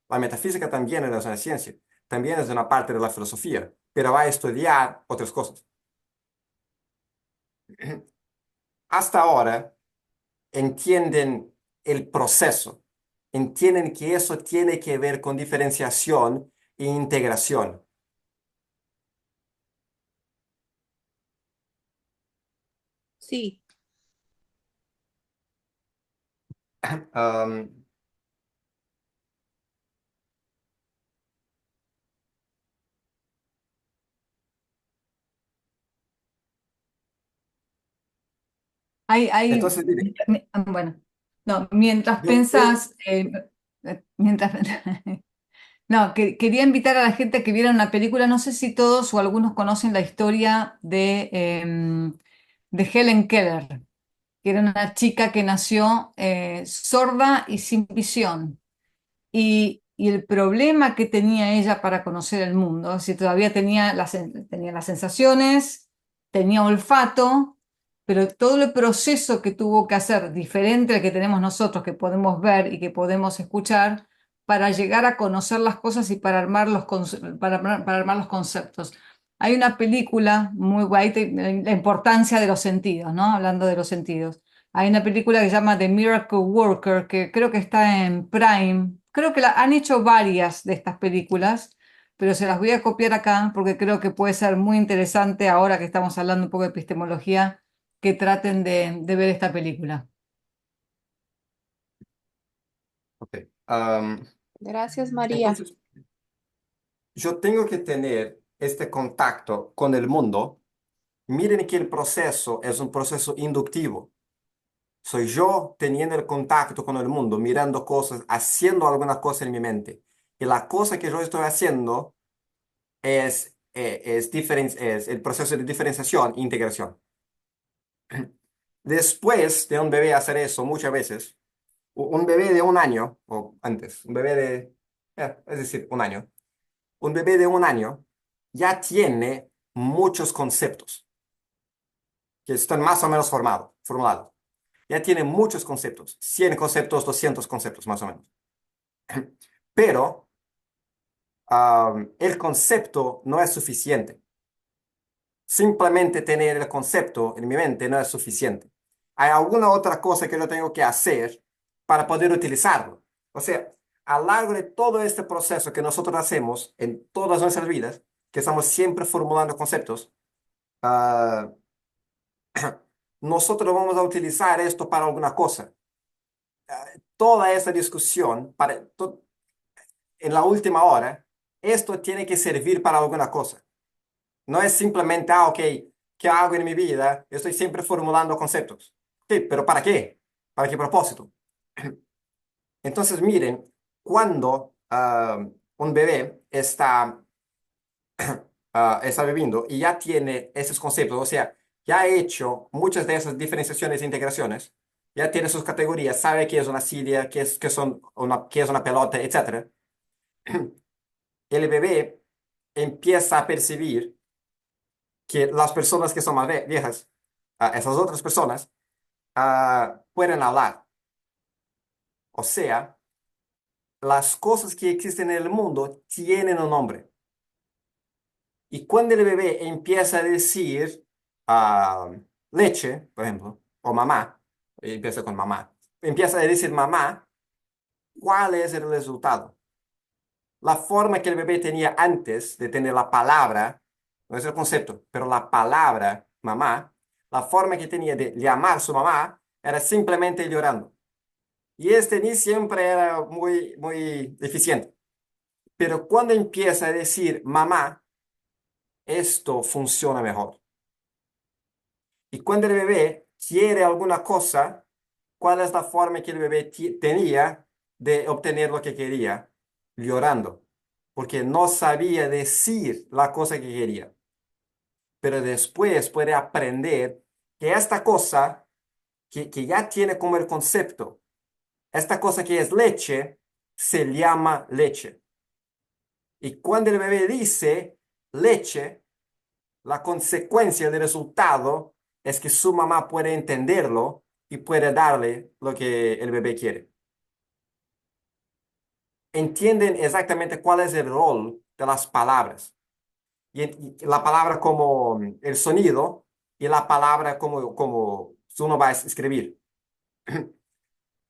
La metafísica también es una ciencia, también es una parte de la filosofía, pero va a estudiar otras cosas. Hasta ahora entienden el proceso, entienden que eso tiene que ver con diferenciación e integración. Sí, Am, Hay, entonces, mire, bueno, no, mientras yo creo, pensás, mientras, no, quería invitar a la gente a que viera una película, no sé si todos o algunos conocen la historia de Helen Keller, que era una chica que nació sorda y sin visión. Y el problema que tenía ella para conocer el mundo, si todavía tenía las sensaciones, tenía olfato, pero todo el proceso que tuvo que hacer, diferente al que tenemos nosotros, que podemos ver y que podemos escuchar, para llegar a conocer las cosas y para armar para armar los conceptos. Hay una película muy guay, la importancia de los sentidos, ¿no? Hablando de los sentidos. Hay una película que se llama The Miracle Worker, que creo que está en Prime. Creo que han hecho varias de estas películas, pero se las voy a copiar acá porque creo que puede ser muy interesante ahora que estamos hablando un poco de epistemología, que traten de ver esta película. ok, gracias María. entonces yo tengo que tener este contacto con el mundo. Miren que el proceso es un proceso inductivo. Soy yo teniendo el contacto con el mundo, mirando cosas, haciendo alguna cosa en mi mente. Y la cosa que yo estoy haciendo es el proceso de diferenciación e integración. Después de un bebé hacer eso muchas veces, un bebé de un año, o antes, un bebé es decir, un año, un bebé de un año ya tiene muchos conceptos que están más o menos formulados. Ya tiene muchos conceptos, 100 conceptos, 200 conceptos más o menos. Pero el concepto no es suficiente. Simplemente tener el concepto en mi mente no es suficiente. Hay alguna otra cosa que yo tengo que hacer para poder utilizarlo. O sea, a lo largo de todo este proceso que nosotros hacemos en todas nuestras vidas, que estamos siempre formulando conceptos, ah, nosotros vamos a utilizar esto para alguna cosa. Toda esa discusión, en la última hora, esto tiene que servir para alguna cosa. No es simplemente, ok, ¿qué hago en mi vida? Estoy siempre formulando conceptos. Sí, pero ¿para qué? ¿Para qué propósito? Entonces, miren, cuando un bebé está viviendo y ya tiene esos conceptos, o sea, ya ha hecho muchas de esas diferenciaciones e integraciones, ya tiene sus categorías, sabe qué es una silla, qué es una pelota, etcétera. El bebé empieza a percibir que las personas que son más viejas, esas otras personas, pueden hablar. O sea, las cosas que existen en el mundo tienen un nombre. Y cuando el bebé empieza a decir ah, leche, por ejemplo, o mamá, empieza con mamá, empieza a decir mamá, ¿cuál es el resultado? La forma que el bebé tenía antes de tener la palabra, no es el concepto, pero la palabra mamá, la forma que tenía de llamar a su mamá era simplemente llorando. Y este ni siempre era muy, muy eficiente. Pero cuando empieza a decir mamá, esto funciona mejor. Y cuando el bebé quiere alguna cosa, ¿cuál es la forma que el bebé tenía de obtener lo que quería? Llorando, porque no sabía decir la cosa que quería. Pero después puede aprender que esta cosa que ya tiene como el concepto, esta cosa que es leche, se llama leche. Y cuando el bebé dice leche, la consecuencia del resultado es que su mamá puede entenderlo y puede darle lo que el bebé quiere. Entienden exactamente cuál es el rol de las palabras. Y la palabra como el sonido y la palabra como uno va a escribir.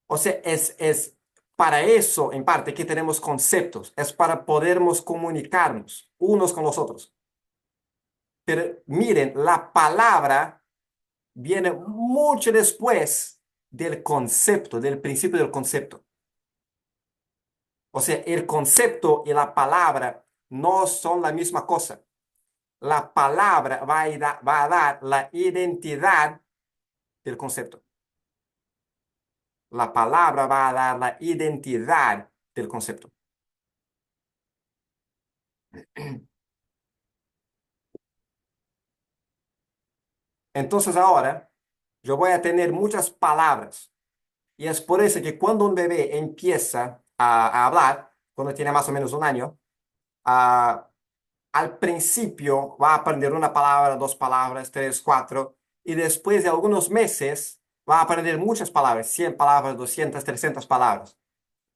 O sea, es para eso, en parte, que tenemos conceptos. Es para podernos comunicarnos unos con los otros. Pero miren, la palabra viene mucho después del concepto, del principio del concepto. O sea, el concepto y la palabra no son la misma cosa. La palabra va a dar la identidad del concepto. La palabra va a dar la identidad del concepto. Entonces ahora yo voy a tener muchas palabras y es por eso que cuando un bebé empieza a hablar, cuando tiene más o menos un año, ah, al principio va a aprender una palabra, dos palabras, tres, cuatro, y después de algunos meses va a aprender muchas palabras, 100 palabras, 200, 300 palabras.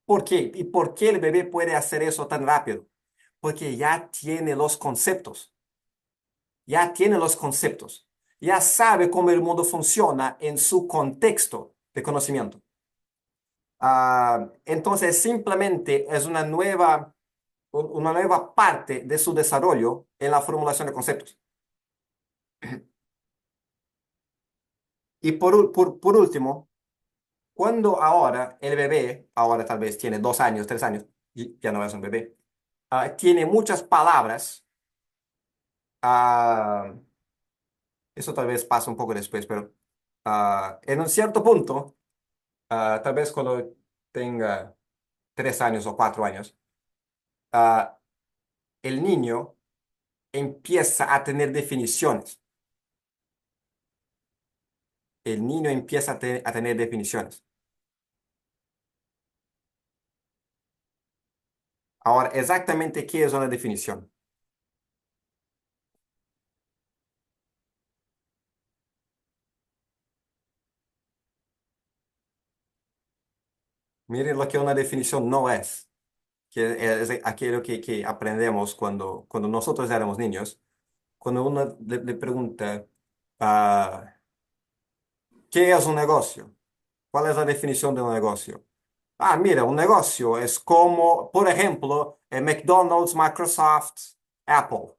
¿Por qué? ¿Y por qué el bebé puede hacer eso tan rápido? Porque ya tiene los conceptos, ya tiene los conceptos, ya sabe cómo el mundo funciona en su contexto de conocimiento. Entonces, simplemente es una nueva parte de su desarrollo en la formulación de conceptos. Y por último, cuando ahora el bebé, ahora tal vez tiene 2 años, 3 años, y ya no es un bebé, tiene muchas palabras, ah, eso tal vez pasa un poco después, pero en un cierto punto, tal vez cuando tenga 3 años o 4 años, ah, el niño empieza a tener definiciones. El niño empieza a tener definiciones. Ahora, exactamente qué es una definición. Miren lo que una definición no es, que es aquello que aprendemos cuando nosotros éramos niños. Cuando uno le pregunta, ah, ¿qué es un negocio? ¿Cuál es la definición de un negocio? Mira, un negocio es como, por ejemplo, McDonald's, Microsoft, Apple.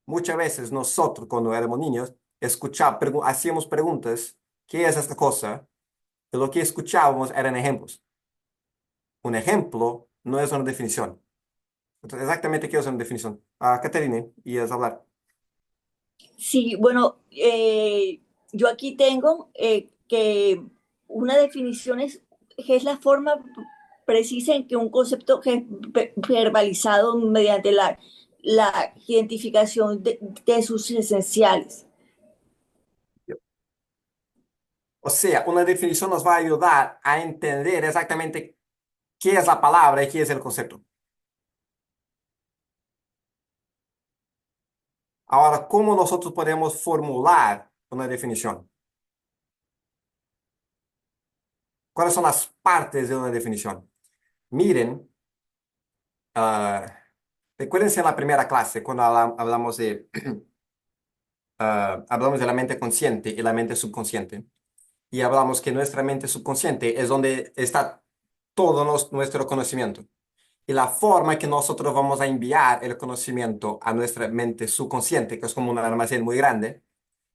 Muchas veces nosotros, cuando éramos niños, hacíamos preguntas, ¿qué es esta cosa? Y lo que escuchábamos eran ejemplos. Un ejemplo no es una definición. Entonces, exactamente qué es una definición. Caterine, y es hablar. Sí, bueno, yo aquí tengo que una definición es la forma precisa en que un concepto es verbalizado mediante la identificación de sus esenciales. O sea, una definición nos va a ayudar a entender exactamente qué es la palabra y qué es el concepto. Ahora, ¿cómo nosotros podemos formular una definición? ¿Cuáles son las partes de una definición? Miren, ah, recuérdense en la primera clase cuando hablamos de la mente consciente y la mente subconsciente. Y hablamos que nuestra mente subconsciente es donde está todo nuestro conocimiento. Y la forma que nosotros vamos a enviar el conocimiento a nuestra mente subconsciente, que es como un almacén muy grande,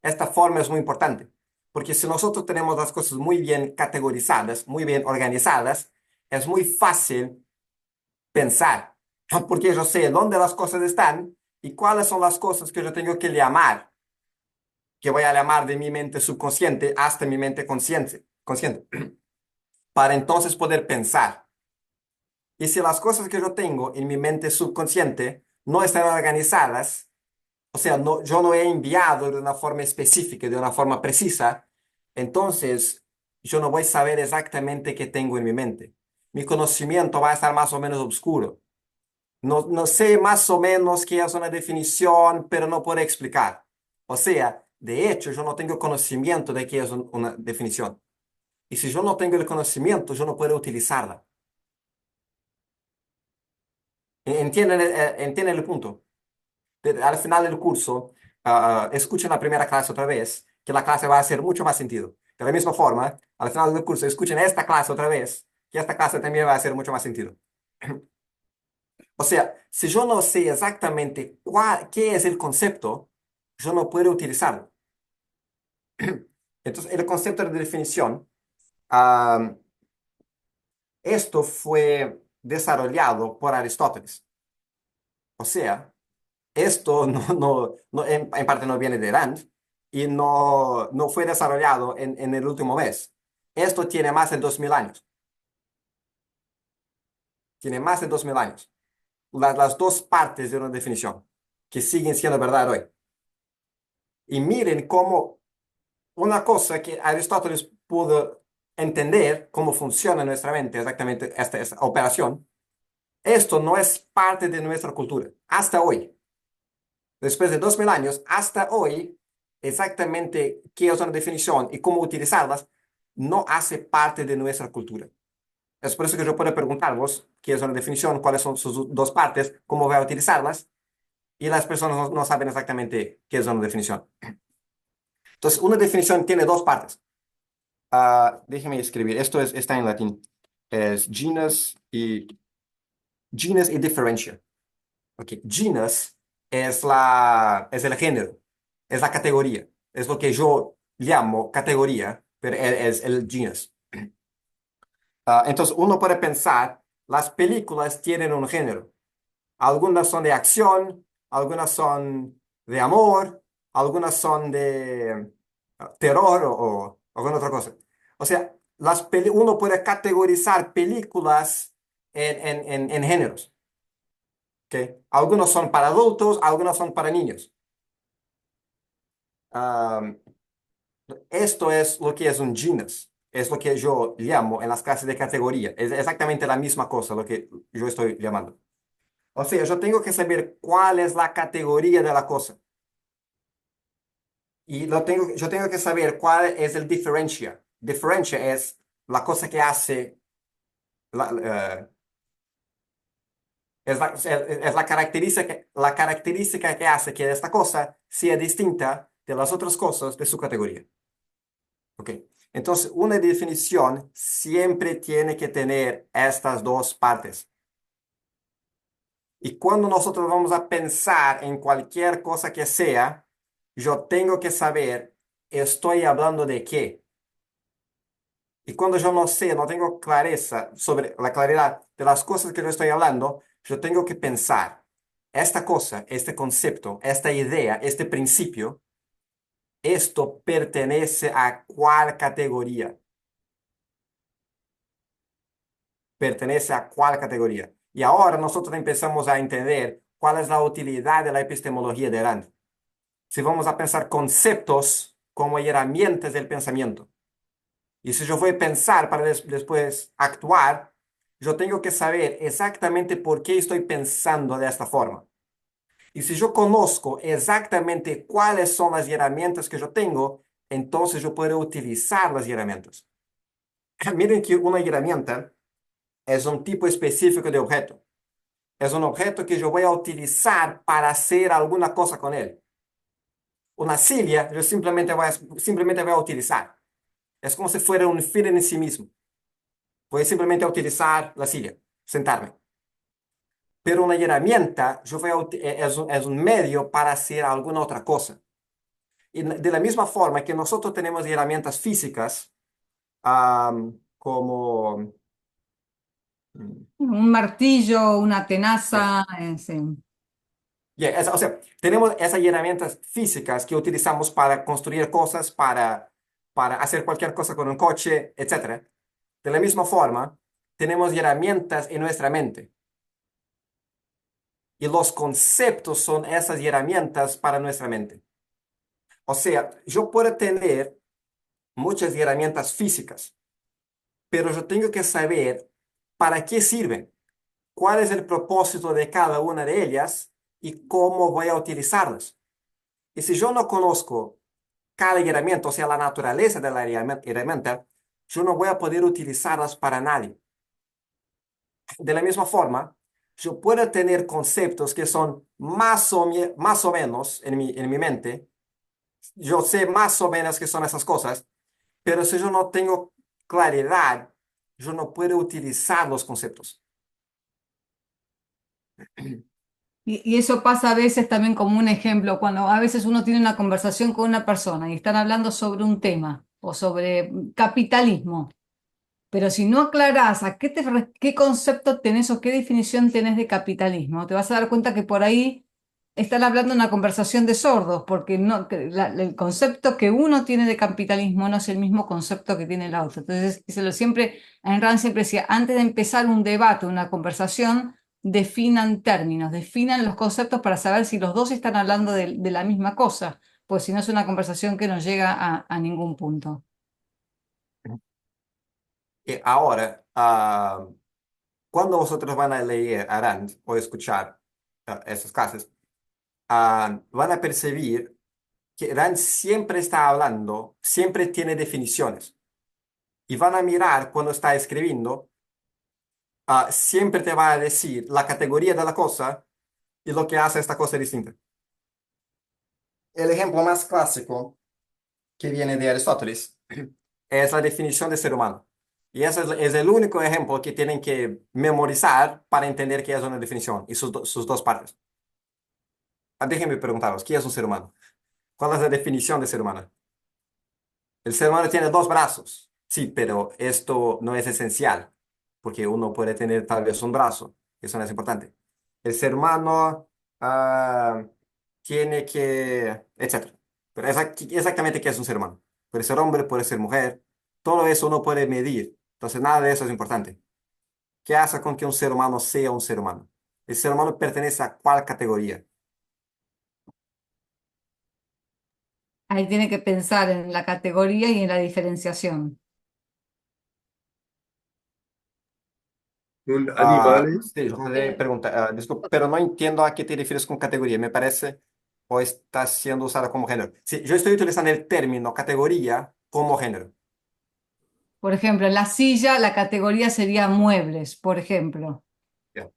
esta forma es muy importante. Porque si nosotros tenemos las cosas muy bien categorizadas, muy bien organizadas, es muy fácil pensar. Porque yo sé dónde las cosas están y cuáles son las cosas que yo tengo que llamar. que voy a llamar de mi mente subconsciente hasta mi mente consciente, para entonces poder pensar. Y si las cosas que yo tengo en mi mente subconsciente no están organizadas, o sea, yo no he enviado de una forma específica, de una forma precisa, entonces yo no voy a saber exactamente qué tengo en mi mente. Mi conocimiento va a estar más o menos oscuro. No sé más o menos qué es una definición, pero no puedo explicar. O sea, de hecho, yo no tengo conocimiento de qué es una definición. Y si yo no tengo el conocimiento, yo no puedo utilizarla. ¿Entienden el punto? Al final del curso, escuchen la primera clase otra vez, que la clase va a hacer mucho más sentido. De la misma forma, al final del curso, escuchen esta clase otra vez, que esta clase también va a hacer mucho más sentido. O sea, si yo no sé exactamente qué es el concepto, yo no puedo utilizarlo. Entonces, el concepto de definición, ah, esto fue desarrollado por Aristóteles. O sea, esto en parte no viene de Rand y no fue desarrollado en el último mes. Esto tiene más de 2000 años. Tiene más de 2000 años. Las dos partes de una definición que siguen siendo verdad hoy. Y miren cómo una cosa que Aristóteles pudo entender cómo funciona en nuestra mente, exactamente esta operación, esto no es parte de nuestra cultura hasta hoy. Después de 2000 años, hasta hoy, exactamente qué es una definición y cómo utilizarlas, no hace parte de nuestra cultura. Es por eso que yo puedo preguntaros qué es una definición, cuáles son sus dos partes, cómo voy a utilizarlas, y las personas no saben exactamente qué es una definición. Entonces, una definición tiene dos partes. Déjeme escribir, está en latín. Es genus y differentia. Okay. Genus es el género, es la categoría, es lo que yo llamo categoría, pero es el genus. Entonces uno puede pensar, las películas tienen un género. Algunas son de acción, algunas son de amor, algunas son de terror o alguna otra cosa. O sea, uno puede categorizar películas en géneros. ¿Ok? Algunos son para adultos, algunos son para niños. Am, Esto es lo que es un genus. Es lo que yo llamo en las clases de categoría. Es exactamente la misma cosa lo que yo estoy llamando. O sea, yo tengo que saber cuál es la categoría de la cosa. Y yo tengo que saber cuál es el diferencia. Diferencia es la cosa que hace, es la característica que hace que esta cosa sea distinta de las otras cosas de su categoría. ¿Ok? Entonces, una definición siempre tiene que tener estas dos partes. Y cuando nosotros vamos a pensar en cualquier cosa que sea, yo tengo que saber, ¿estoy hablando de qué? Y cuando yo no sé, no tengo clareza sobre la claridad de las cosas que yo estoy hablando, yo tengo que pensar, esta cosa, este concepto, esta idea, este principio, esto pertenece a cuál categoría. Pertenece a cuál categoría. Y ahora nosotros empezamos a entender cuál es la utilidad de la epistemología de Rand. Si vamos a pensar conceptos como herramientas del pensamiento. Y si yo voy a pensar para después actuar, yo tengo que saber exactamente por qué estoy pensando de esta forma. Y si yo conozco exactamente cuáles son las herramientas que yo tengo, entonces yo puedo utilizar las herramientas. Miren que una herramienta es un tipo específico de objeto. Es un objeto que yo voy a utilizar para hacer alguna cosa con él. Una silla yo simplemente voy a utilizar. Es como si fuera un fin en sí mismo. Voy simplemente a utilizar la silla, sentarme. Pero una herramienta yo voy es un medio para hacer alguna otra cosa. Y de la misma forma que nosotros tenemos herramientas físicas, como Un martillo, una ya, tenaza, sí. O sea, tenemos esas herramientas físicas que utilizamos para construir cosas, para hacer cualquier cosa con un coche, etcétera. De la misma forma, tenemos herramientas en nuestra mente. Y los conceptos son esas herramientas para nuestra mente. O sea, yo puedo tener muchas herramientas físicas, pero yo tengo que saber para qué sirven, cuál es el propósito de cada una de ellas y cómo voy a utilizarlas. Y si yo no conozco cada herramienta, o sea, la naturaleza de la herramienta, yo no voy a poder utilizarlas para nadie. De la misma forma, yo puedo tener conceptos que son más o menos en mi mente. Yo sé más o menos qué son esas cosas, pero si yo no tengo claridad, yo no puedo utilizar los conceptos. Y eso pasa a veces también como un ejemplo, cuando a veces uno tiene una conversación con una persona y están hablando sobre un tema o sobre capitalismo, pero si no aclarás a qué concepto tenés o qué definición tenés de capitalismo, te vas a dar cuenta que por ahí están hablando una conversación de sordos, porque no, el concepto que uno tiene de capitalismo no es el mismo concepto que tiene el otro. Entonces, Ayn Rand siempre decía, antes de empezar un debate, una conversación, definan términos, definan los conceptos para saber si los dos están hablando de la misma cosa, pues si no es una conversación que no llega a ningún punto. Y ahora, cuando vosotros van a leer a Rand o escuchar esos casos, van a percibir que Rand siempre está hablando, siempre tiene definiciones. Y van a mirar cuando está escribiendo, siempre te va a decir la categoría de la cosa y lo que hace esta cosa distinta. El ejemplo más clásico que viene de Aristóteles es la definición de ser humano. Y ese es el único ejemplo que tienen que memorizar para entender qué es una definición y sus dos partes. Déjenme preguntaros, ¿qué es un ser humano? ¿Cuál es la definición de ser humano? El ser humano tiene dos brazos. Sí, pero esto no es esencial, porque uno puede tener tal vez un brazo. Eso no es importante. El ser humano tiene que, etcétera. Pero exactamente qué es un ser humano. Puede ser hombre, puede ser mujer. Todo eso uno puede medir. Entonces, nada de eso es importante. ¿Qué hace con que un ser humano sea un ser humano? El ser humano pertenece a cuál categoría. Ahí tiene que pensar en la categoría y en la diferenciación. Un animale. Sí, José pregunta, disculpa, pero no entiendo a qué te refieres con categoría. Me parece o está siendo usada como género. Sí, yo estoy utilizando el término categoría como género. Por ejemplo, en la silla la categoría sería muebles, por ejemplo. Ya.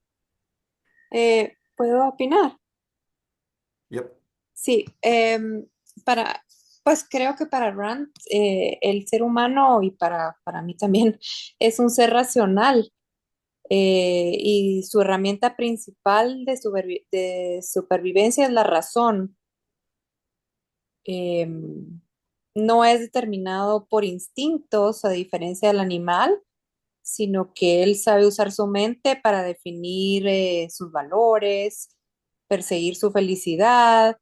¿Puedo opinar? Yep. Sí, para, pues creo que para Rand el ser humano y para mí también es un ser racional y su herramienta principal de supervivencia es la razón. No es determinado por instintos a diferencia del animal, sino que él sabe usar su mente para definir sus valores, perseguir su felicidad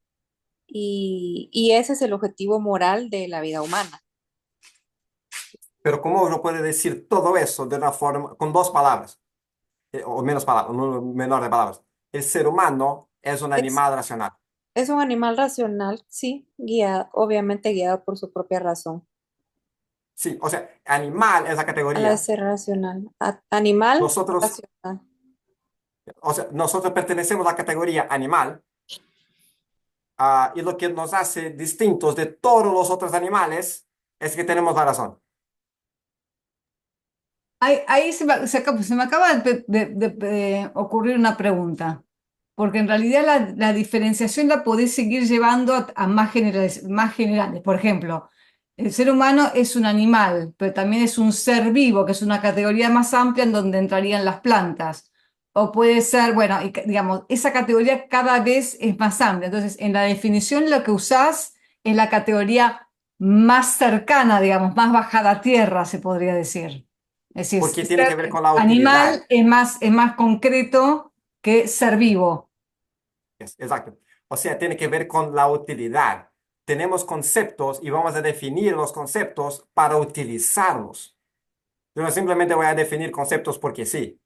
y ese es el objetivo moral de la vida humana. Pero ¿cómo uno puede decir todo eso de una forma, con dos palabras, o menos palabras, un menor de palabras? El ser humano es un Es, animal racional. es un animal racional, sí, guiado, obviamente guiado por su propia razón. Sí, o sea, animal es la A la de categoría. ser racional. Animal Nosotros, racional. o sea, nosotros pertenecemos a la categoría animal. Y lo que nos hace distintos de todos los otros animales es que tenemos la razón. Ahí se me acaba de ocurrir una pregunta, porque en realidad la diferenciación la podés seguir llevando a más más generales. Por ejemplo, el ser humano es un animal, pero también es un ser vivo, que es una categoría más amplia en donde entrarían las plantas. O puede ser, bueno, digamos, esa categoría cada vez es más amplia. Entonces, en la definición lo que usás es la categoría más cercana, digamos, más bajada a tierra, se podría decir. Es decir, Porque tiene ser que ver con la animal utilidad. es más concreto que ser vivo. Exacto. O sea, tiene que ver con la utilidad. Tenemos conceptos y vamos a definir los conceptos para utilizarlos. Yo no simplemente voy a definir conceptos porque sí.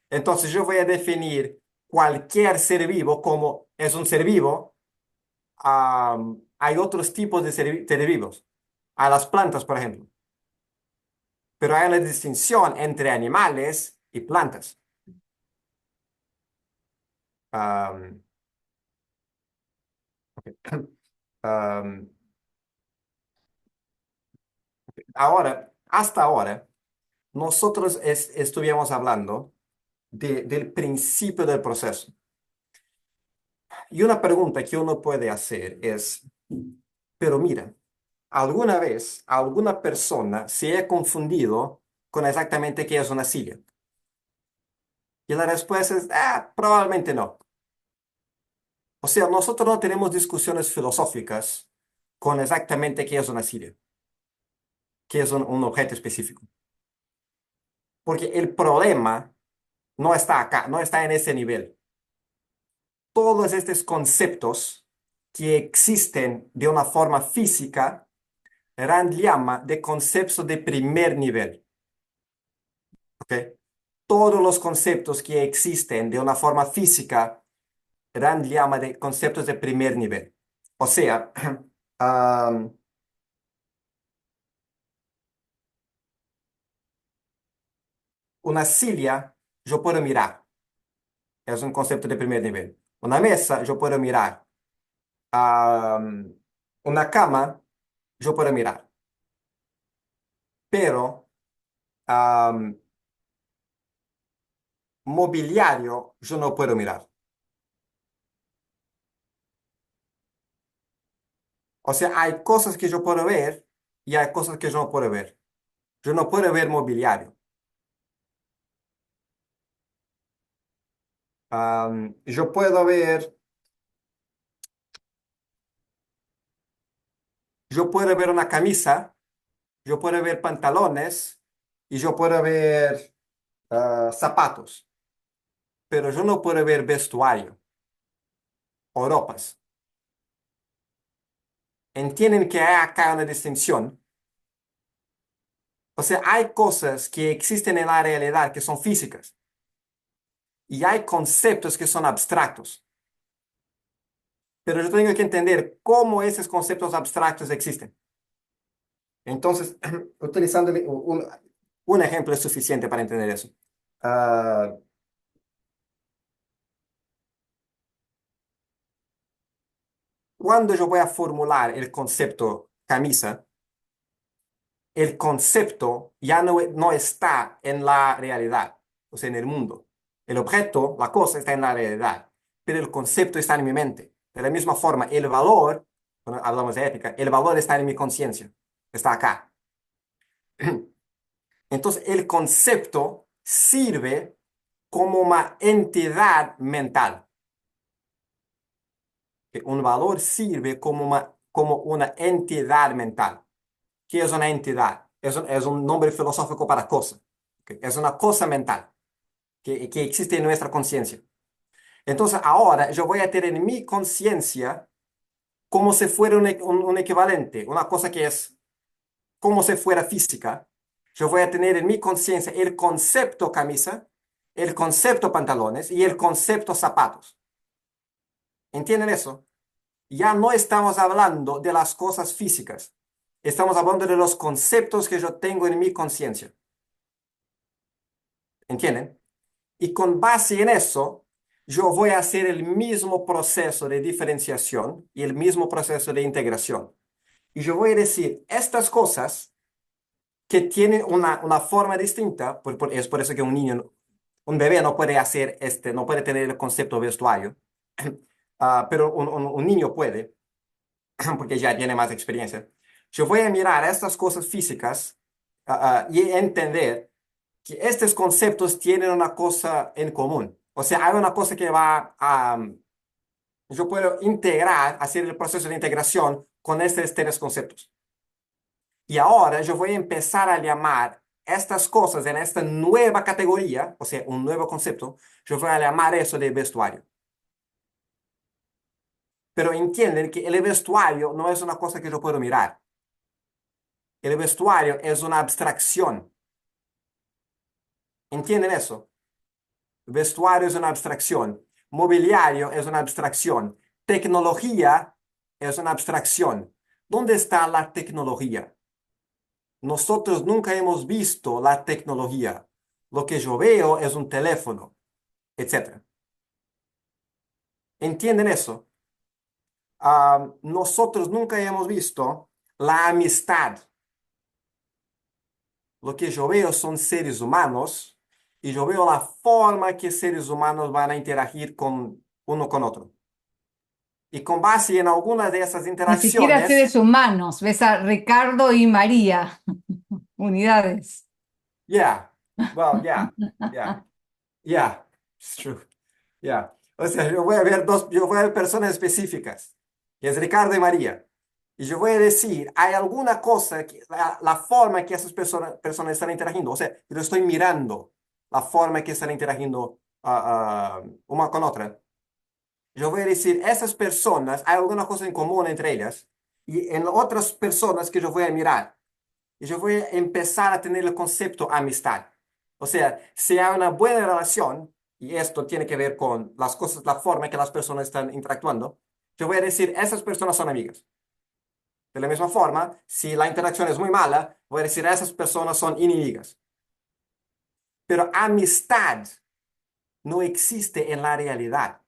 Entonces yo voy a definir cualquier ser vivo como es un ser vivo. Hay otros tipos de seres vivos. A las plantas, por ejemplo. Pero hay una distinción entre animales y plantas. Am, am, ahora, hasta ahora, nosotros estuvimos hablando del principio del proceso. Y una pregunta que uno puede hacer es, pero mira, ¿alguna vez alguna persona se ha confundido con exactamente qué es una silla? Y la respuesta es, probablemente no. O sea, nosotros no tenemos discusiones filosóficas con exactamente qué es una silla, qué es un objeto específico. Porque el problema no está acá, no está en ese nivel. Todos estos conceptos que existen de una forma física, Rand llama de conceptos de primer nivel. ¿Ok? Todos los conceptos que existen de una forma física, Rand llama de conceptos de primer nivel. O sea, am, una silla yo puedo mirar, es un concepto de primer nivel. Una mesa yo puedo mirar. Am, una cama yo puedo mirar. Pero am, mobiliario yo no puedo mirar. O sea, hay cosas que yo puedo ver y hay cosas que yo no puedo ver. Yo no puedo ver mobiliario. Yo puedo ver, yo puedo ver una camisa, yo puedo ver pantalones y yo puedo ver zapatos, pero yo no puedo ver vestuario o ropas. ¿Entienden que hay acá una distinción? O sea, hay cosas que existen en la realidad que son físicas y hay conceptos que son abstractos. Pero yo tengo que entender cómo esos conceptos abstractos existen. Entonces, utilizando un ejemplo es suficiente para entender eso. Ah, cuando yo voy a formular el concepto camisa, el concepto ya no está en la realidad, o sea, en el mundo. El objeto, la cosa, está en la realidad, pero el concepto está en mi mente. De la misma forma, el valor, cuando hablamos de ética, el valor está en mi conciencia, está acá. Entonces, el concepto sirve como una entidad mental. Que un valor sirve como una entidad mental. ¿Qué es una entidad? Es un nombre filosófico para cosa. ¿Ok? Es una cosa mental que existe en nuestra conciencia. Entonces, ahora yo voy a tener en mi conciencia como si fuera un equivalente, una cosa que es como si fuera física. Yo voy a tener en mi conciencia el concepto camisa, el concepto pantalones y el concepto zapatos. ¿Entienden eso? Ya no estamos hablando de las cosas físicas. Estamos hablando de los conceptos que yo tengo en mi conciencia. ¿Entienden? Y con base en eso, yo voy a hacer el mismo proceso de diferenciación y el mismo proceso de integración. Y yo voy a decir, estas cosas que tienen una forma distinta, es por eso que un niño, un bebé no puede hacer no puede tener el concepto vestuario, pero un niño puede, porque ya tiene más experiencia. Yo voy a mirar estas cosas físicas y entender que estos conceptos tienen una cosa en común. O sea, hay una cosa que va a, yo puedo integrar, hacer el proceso de integración con estos tres conceptos. Y ahora yo voy a empezar a llamar estas cosas en esta nueva categoría, o sea, un nuevo concepto, yo voy a llamar eso de vestuario. pero entienden que el vestuario no es una cosa que yo puedo mirar. El vestuario es una abstracción. ¿Entienden eso? Vestuario es una abstracción. Mobiliario es una abstracción. Tecnología es una abstracción. ¿Dónde está la tecnología? Nosotros nunca hemos visto la tecnología. Lo que yo veo es un teléfono, etc. ¿Entienden eso? Nosotros nunca hemos visto la amistad. Lo que yo veo son seres humanos y yo veo la forma que seres humanos van a interagir con uno con otro. Y con base en algunas de esas Ni siquiera interacciones, seres humanos. Ves a Ricardo y María, unidades. yeah, well, yeah, it's true, yeah. O sea, yo voy a ver personas específicas, que es Ricardo y María. Y yo voy a decir, hay alguna cosa, la forma que esas personas están interagiendo. O sea, yo estoy mirando la forma que están interagiendo una con otra. Yo voy a decir, esas personas, hay alguna cosa en común entre ellas. Y en otras personas que yo voy a mirar. Y yo voy a empezar a tener el concepto amistad. O sea, si hay una buena relación, y esto tiene que ver con las cosas, la forma en que las personas están interactuando, yo voy a decir, esas personas son amigas. De la misma forma, si la interacción es muy mala, voy a decir, esas personas son enemigas. Pero amistad no existe en la realidad.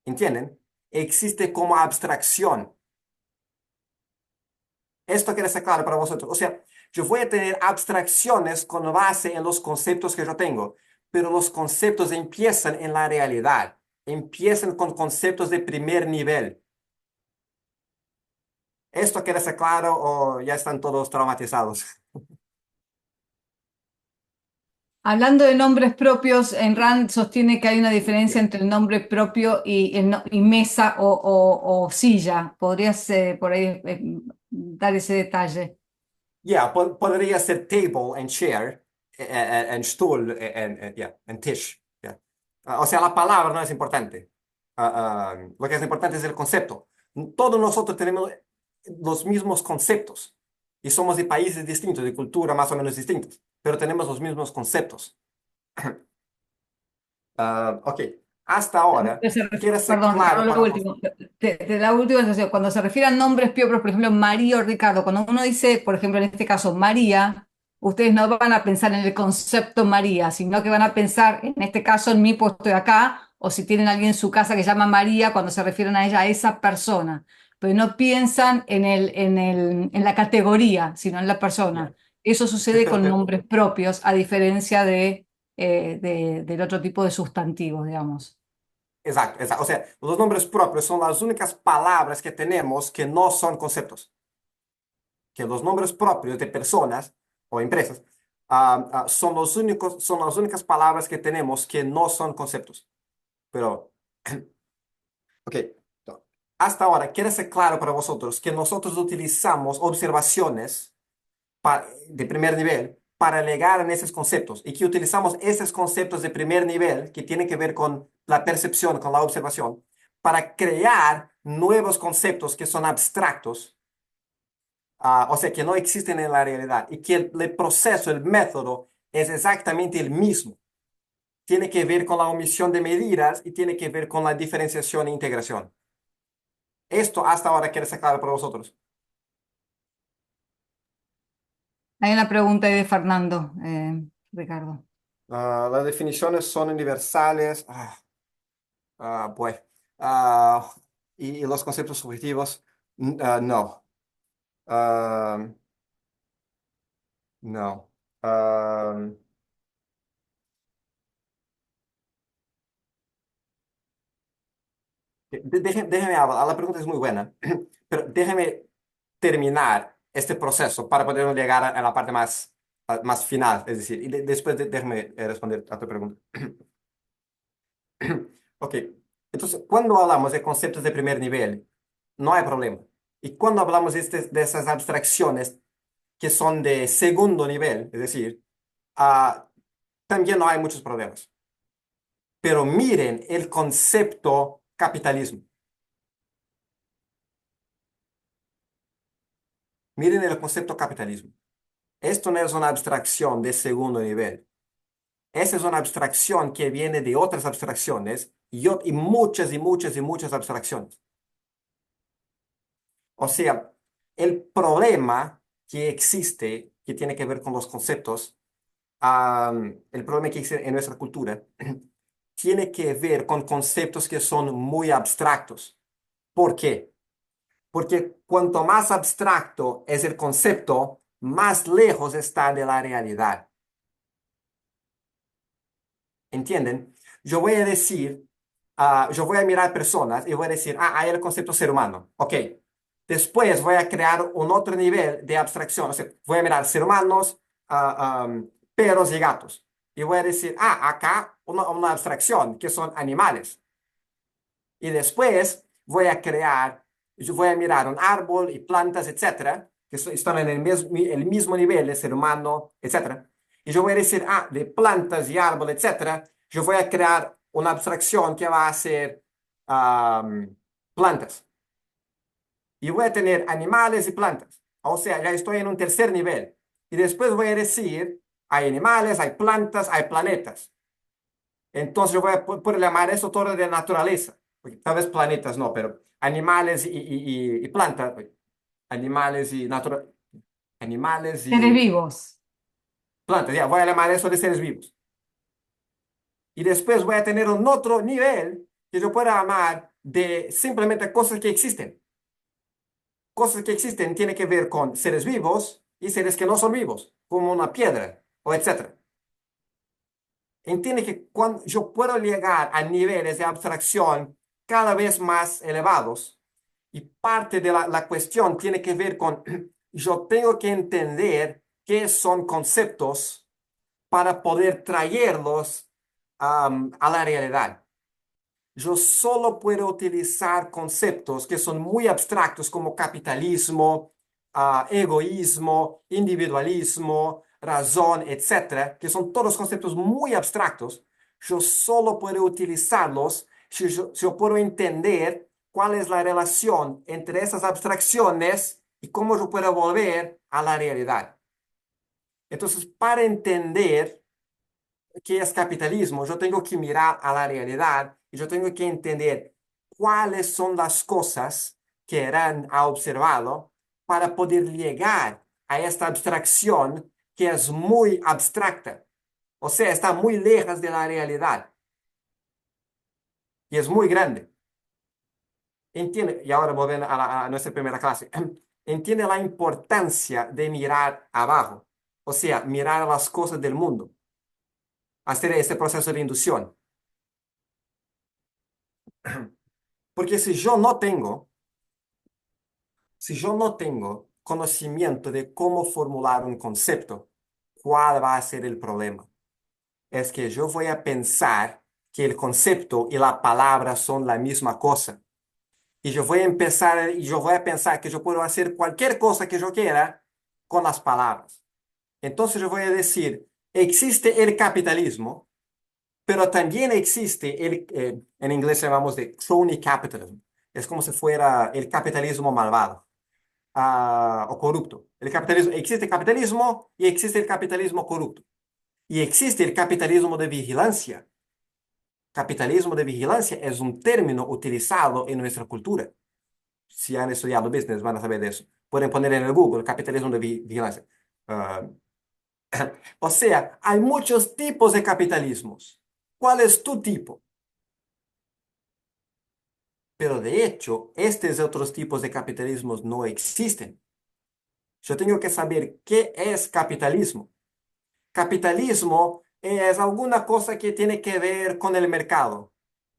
¿Entienden? Existe como abstracción. Esto quiere ser claro para vosotros. O sea, yo voy a tener abstracciones con base en los conceptos que yo tengo, pero los conceptos empiezan en la realidad. Empiezan con conceptos de primer nivel. ¿Esto quiere ser claro o ya están todos traumatizados? Hablando de nombres propios, en Rand sostiene que hay una diferencia entre el nombre propio y mesa o silla. ¿Podrías por ahí dar ese detalle? Yeah, podría ser table and chair, and stool, yeah, and Tisch. Yeah. O sea, la palabra no es importante. Lo que es importante es el concepto. Todos nosotros tenemos los mismos conceptos y somos de países distintos, de cultura más o menos distintas, pero tenemos los mismos conceptos. Ok, hasta ahora, quiero ser Perdón, claro lo para vos. último. La última sensación, cuando se refiere a nombres propios, por ejemplo, María o Ricardo, cuando uno dice, por ejemplo, en este caso, María, ustedes no van a pensar en el concepto María, sino que van a pensar, en este caso, en mi puesto de acá, o si tienen alguien en su casa que llama María, cuando se refieren a ella, a esa persona. Pero no piensan en la categoría, sino en la Yeah. persona. Eso sucede con Pero, nombres propios, a diferencia del otro tipo de sustantivos, digamos. exacto, exacto. O sea, los nombres propios son las únicas palabras que tenemos que no son conceptos. Que los nombres propios de personas o empresas son son las únicas palabras que tenemos que no son conceptos. Pero, ok, no. Hasta ahora, quiere ser claro para vosotros que nosotros utilizamos observaciones de primer nivel para llegar a esos conceptos y que utilizamos esos conceptos de primer nivel que tienen que ver con la percepción, con la observación, para crear nuevos conceptos que son abstractos, o sea, que no existen en la realidad y que el proceso, el método es exactamente el mismo. Tiene que ver con la omisión de medidas y tiene que ver con la diferenciación e integración. Esto hasta ahora quiere ser claro para vosotros. Hay una pregunta ahí de Fernando, Ricardo. Las definiciones son universales. Pues, ah, y los conceptos subjetivos, no. Ah, no. Ah, déjeme hablar, la pregunta es muy buena, pero déjeme terminar este proceso para poder llegar a la parte más final, es decir, y después déjeme responder a tu pregunta. Ok, entonces, cuando hablamos de conceptos de primer nivel, no hay problema. Y cuando hablamos de esas abstracciones que son de segundo nivel, es decir, ah, también no hay muchos problemas. Pero miren el concepto capitalismo. Miren el concepto capitalismo. Esto no es una abstracción de segundo nivel. Esa es una abstracción que viene de otras abstracciones y muchas y muchas y muchas abstracciones. O sea, el problema que existe, que tiene que ver con los conceptos, el problema que existe en nuestra cultura, tiene que ver con conceptos que son muy abstractos. ¿Por qué? Porque cuanto más abstracto es el concepto, más lejos está de la realidad. ¿Entienden? Yo voy a decir, yo voy a mirar personas y voy a decir, hay el concepto ser humano. Ok. Después voy a crear un otro nivel de abstracción. O sea, voy a mirar ser humanos, perros y gatos. Y voy a decir, acá una abstracción, que son animales. Y después yo voy a mirar un árbol y plantas, etcétera, que están en el mismo nivel de ser humano, etcétera. Y yo voy a decir, de plantas y árbol, etcétera, yo voy a crear una abstracción que va a ser plantas. Y voy a tener animales y plantas. O sea, ya estoy en un tercer nivel. Y después voy a decir, hay animales, hay plantas, hay planetas. Entonces yo voy a poder llamar eso todo de naturaleza. Porque tal vez planetas no, pero animales y plantas. Animales y animales Seres y vivos. plantas. Ya, voy a llamar eso de seres vivos. Y después voy a tener un otro nivel que yo pueda llamar de simplemente cosas que existen. Cosas que existen tienen que ver con seres vivos y seres que no son vivos, como una piedra o etcétera. Entiende que cuando yo puedo llegar a niveles de abstracción cada vez más elevados y parte de la cuestión tiene que ver con yo tengo que entender qué son conceptos para poder traerlos a la realidad. Yo solo puedo utilizar conceptos que son muy abstractos como capitalismo, egoísmo, individualismo, razón, etcétera, que son todos conceptos muy abstractos. Yo solo puedo utilizarlos si yo puedo entender cuál es la relación entre esas abstracciones y cómo yo puedo volver a la realidad. Entonces, para entender qué es capitalismo, yo tengo que mirar a la realidad y yo tengo que entender cuáles son las cosas que Irán ha observado para poder llegar a esta abstracción que es muy abstracta. O sea, está muy lejos de la realidad y es muy grande. Entiende, y ahora volviendo a nuestra primera clase, entiende la importancia de mirar abajo, o sea, mirar las cosas del mundo, hacer este proceso de inducción. Porque si yo no tengo conocimiento de cómo formular un concepto, ¿cuál va a ser el problema? Es que yo voy a pensar que el concepto y la palabra son la misma cosa. Y yo voy a pensar que yo puedo hacer cualquier cosa que yo quiera con las palabras. Entonces yo voy a decir, existe el capitalismo, pero también existe en inglés llamamos de crony capitalism. Es como si fuera el capitalismo malvado, o corrupto. Existe capitalismo y existe el capitalismo corrupto. Y existe el capitalismo de vigilancia. Capitalismo de vigilancia es un término utilizado en nuestra cultura. Si han estudiado business van a saber de eso. Pueden poner en el Google capitalismo de vigilancia. Ah, o sea, hay muchos tipos de capitalismos. ¿Cuál es tu tipo? Pero de hecho, estos otros tipos de capitalismos no existen. Yo tengo que saber qué es capitalismo. Capitalismo es alguna cosa que tiene que ver con el mercado,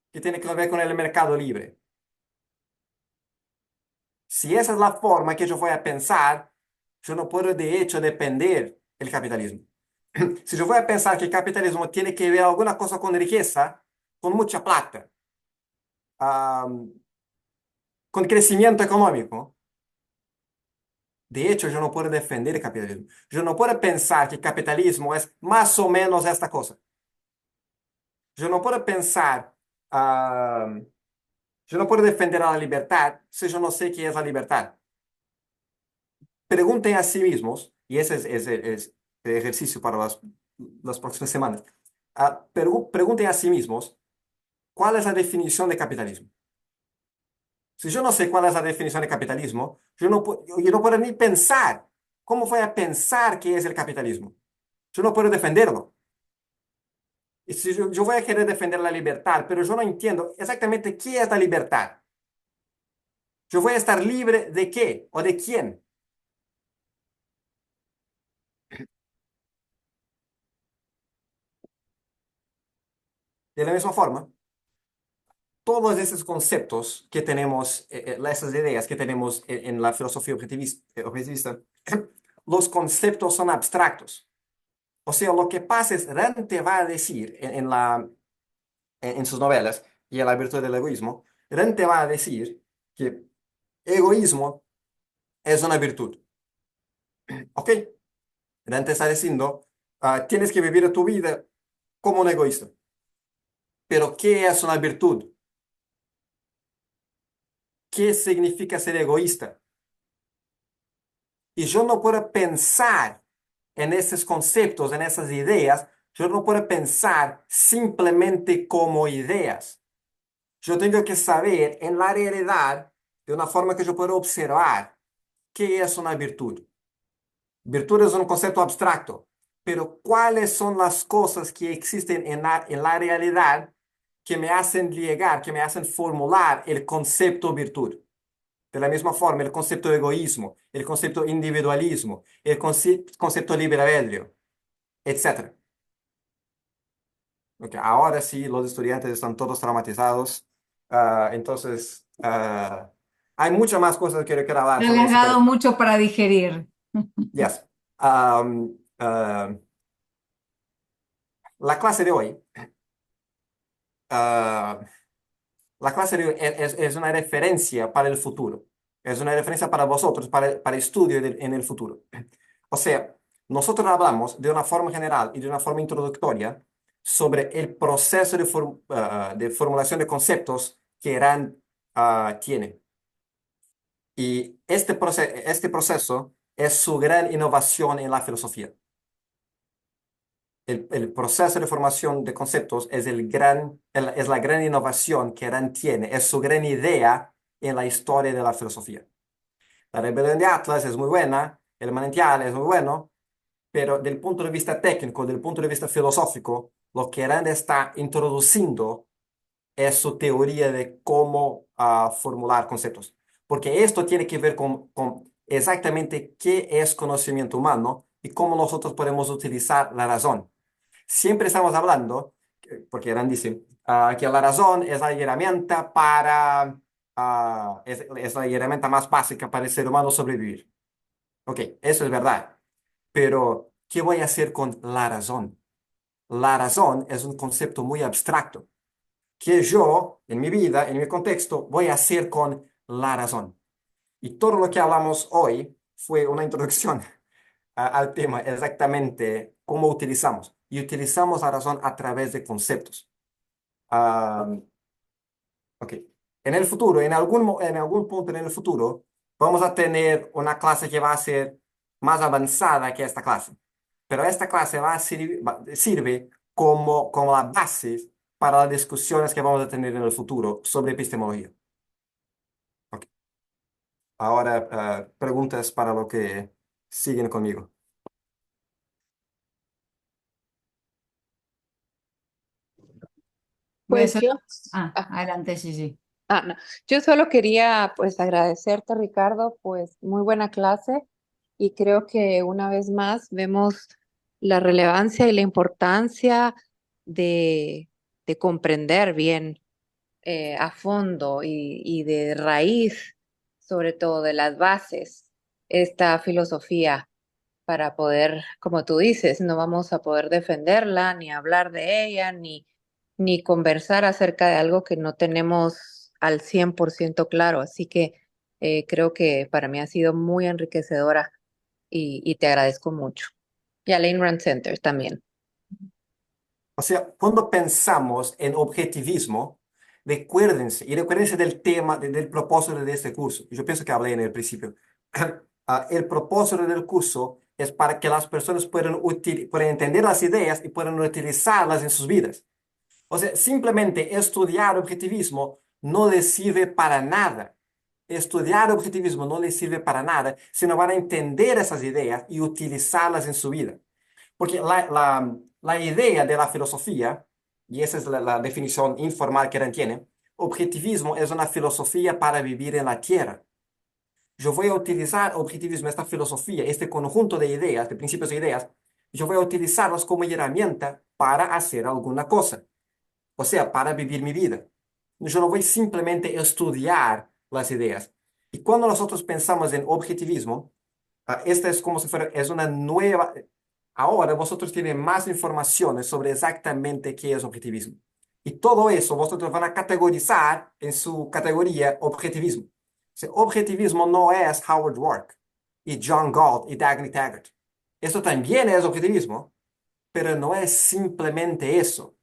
que tiene que ver con el mercado libre. Si esa es la forma que yo voy a pensar, yo no puedo de hecho depender del capitalismo. Si yo voy a pensar que el capitalismo tiene que ver alguna cosa con riqueza, con mucha plata, am, con crecimiento económico, de hecho yo no puedo defender el capitalismo. Yo no puedo pensar que el capitalismo es más o menos esta cosa. Yo no puedo pensar, yo no puedo defender a la libertad si yo no sé qué es la libertad. pregunten a sí mismos, y ese es el ejercicio para las próximas semanas, pregunten a sí mismos, ¿cuál es la definición de capitalismo? Si yo no sé cuál es la definición de capitalismo, yo no puedo ni pensar. ¿Cómo voy a pensar qué es el capitalismo? Yo no puedo defenderlo. Y si yo voy a querer defender la libertad, pero yo no entiendo exactamente qué es la libertad. Yo voy a estar libre de qué o de quién. De la misma forma, todos esos conceptos que tenemos, esas ideas que tenemos en la filosofía objetivista, los conceptos son abstractos. O sea, lo que pasa es, Rand te va a decir en sus novelas y en La virtud del egoísmo, Rand te va a decir que egoísmo es una virtud. ¿Ok? Rand te está diciendo, tienes que vivir tu vida como un egoísta. Pero ¿qué es una virtud? ¿Qué significa ser egoísta? Y yo no puedo pensar en esos conceptos, en esas ideas, yo no puedo pensar simplemente como ideas. Yo tengo que saber en la realidad, de una forma que yo pueda observar, qué es una virtud. Virtud es un concepto abstracto, pero ¿cuáles son las cosas que existen en la realidad que me hacen llegar, que me hacen formular el concepto virtud? De la misma forma, el concepto de egoísmo, el concepto de individualismo, el concepto de libre albedrío, etc. Ok, ahora sí, los estudiantes están todos traumatizados. Entonces, hay muchas más cosas que quiero hablar Ya sobre les has eso, dado pero, mucho para digerir. yes. Um, uh, la clase de hoy, uh, la clase de hoy es una referencia para el futuro. Es una referencia para vosotros, para estudio en el futuro. O sea, nosotros hablamos de una forma general y de una forma introductoria sobre el proceso de formulación de conceptos que Rand tiene. Y este proceso es su gran innovación en la filosofía. El proceso de formación de conceptos es la gran innovación que Rand tiene, es su gran idea en la historia de la filosofía. La rebelión de Atlas es muy buena, el manantial es muy bueno, pero del punto de vista técnico, del punto de vista filosófico, lo que Rand está introduciendo es su teoría de cómo formular conceptos. Porque esto tiene que ver con exactamente qué es conocimiento humano y cómo nosotros podemos utilizar la razón. Siempre estamos hablando, porque Rand dice, que la razón es la herramienta es la herramienta más básica para el ser humano sobrevivir. Ok, eso es verdad. Pero, ¿qué voy a hacer con la razón? La razón es un concepto muy abstracto que yo, en mi vida, en mi contexto, voy a hacer con la razón. Y todo lo que hablamos hoy fue una introducción al tema, exactamente cómo utilizamos. Y utilizamos la razón a través de conceptos. Ah, ok. En el futuro, en algún punto en el futuro, vamos a tener una clase que va a ser más avanzada que esta clase. Pero esta clase sirve como la base para las discusiones que vamos a tener en el futuro sobre epistemología. Ok. Ahora, preguntas para lo que siguen conmigo. Voy a Pues hacer... yo, ah, Adelante, Gigi. no. Yo solo quería pues agradecerte, Ricardo, pues muy buena clase y creo que una vez más vemos la relevancia y la importancia de, de comprender bien a fondo y de raíz, sobre todo de las bases, esta filosofía para poder, como tú dices, no vamos a poder defenderla, ni hablar de ella, ni conversar acerca de algo que no tenemos al 100% claro. Así que creo que para mí ha sido muy enriquecedora y te agradezco mucho. Y a Lane Rand Center también. O sea, cuando pensamos en objetivismo, recuérdense del tema, del propósito de este curso. Yo pienso que hablé en el principio. el propósito del curso es para que las personas puedan entender las ideas y puedan utilizarlas en sus vidas. O sea, simplemente estudiar objetivismo no les sirve para nada. Estudiar objetivismo no les sirve para nada si no van a entender esas ideas y utilizarlas en su vida. Porque la idea de la filosofía, y esa es la definición informal que él tiene, objetivismo es una filosofía para vivir en la tierra. Yo voy a utilizar objetivismo, esta filosofía, este conjunto de ideas, de principios e ideas, yo voy a utilizarlos como herramienta para hacer alguna cosa, o sea, para vivir mi vida. Yo no voy simplemente a estudiar las ideas. Y cuando nosotros pensamos en objetivismo, esta es como si fuera, es una nueva, ahora vosotros tienen más informaciones sobre exactamente qué es objetivismo. Y todo eso vosotros van a categorizar en su categoría objetivismo. O sea, objetivismo no es Howard Roark y John Galt y Dagny Taggart. Eso también es objetivismo, pero no es simplemente eso.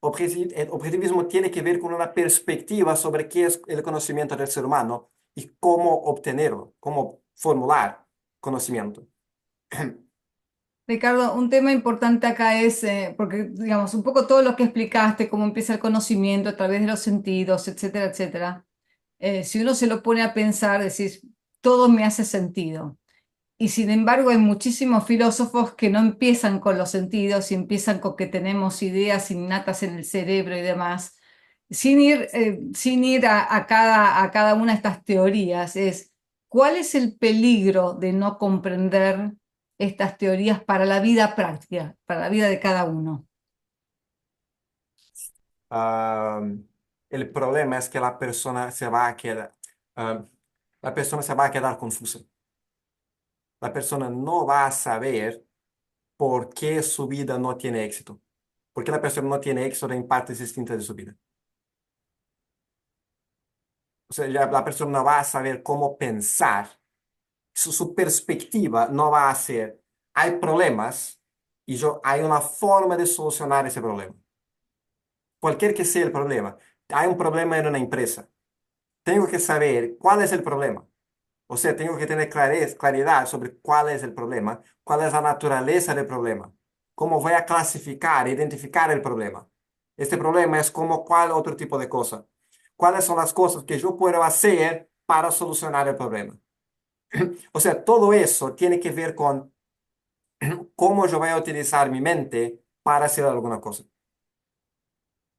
El objetivismo tiene que ver con una perspectiva sobre qué es el conocimiento del ser humano y cómo obtenerlo, cómo formular conocimiento. Ricardo, un tema importante acá es, porque digamos, un poco todo lo que explicaste, cómo empieza el conocimiento a través de los sentidos, etcétera, etcétera. Si uno se lo pone a pensar, decís, todo me hace sentido. Y sin embargo, hay muchísimos filósofos que no empiezan con los sentidos y empiezan con que tenemos ideas innatas en el cerebro y demás, sin ir a cada una de estas teorías. ¿Cuál es el peligro de no comprender estas teorías para la vida práctica, para la vida de cada uno? El problema es que la persona se va a quedar, la persona se va a quedar confusa. La persona no va a saber por qué su vida no tiene éxito. Porque la persona no tiene éxito en partes distintas de su vida. O sea, la persona no va a saber cómo pensar. Su perspectiva no va a ser, hay problemas y hay una forma de solucionar ese problema. Cualquier que sea el problema. Hay un problema en una empresa. Tengo que saber cuál es el problema. O sea, tengo que tener claridad sobre cuál es el problema, cuál es la naturaleza del problema, cómo voy a clasificar, identificar el problema. Este problema es como cuál otro tipo de cosa. ¿Cuáles son las cosas que yo puedo hacer para solucionar el problema? O sea, todo eso tiene que ver con cómo yo voy a utilizar mi mente para hacer alguna cosa.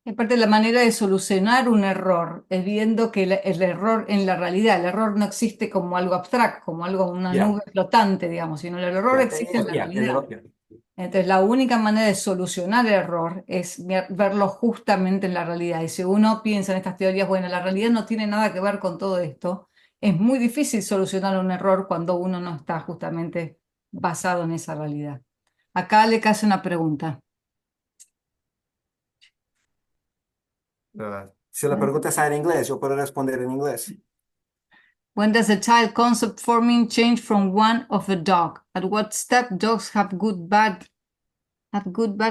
Y aparte, la manera de solucionar un error es viendo que el error en la realidad, el error no existe como algo abstracto, como algo, una Ya, nube flotante, digamos, sino el error ya, existe en la realidad. ya. Entonces, la única manera de solucionar el error es verlo justamente en la realidad. Y si uno piensa en estas teorías, bueno, la realidad no tiene nada que ver con todo esto, es muy difícil solucionar un error cuando uno no está justamente basado en esa realidad. Acá le hace una pregunta. Si la pregunta es en inglés, yo puedo responder en inglés. When does the child concept forming change from one of a dog? At what step dogs have good bad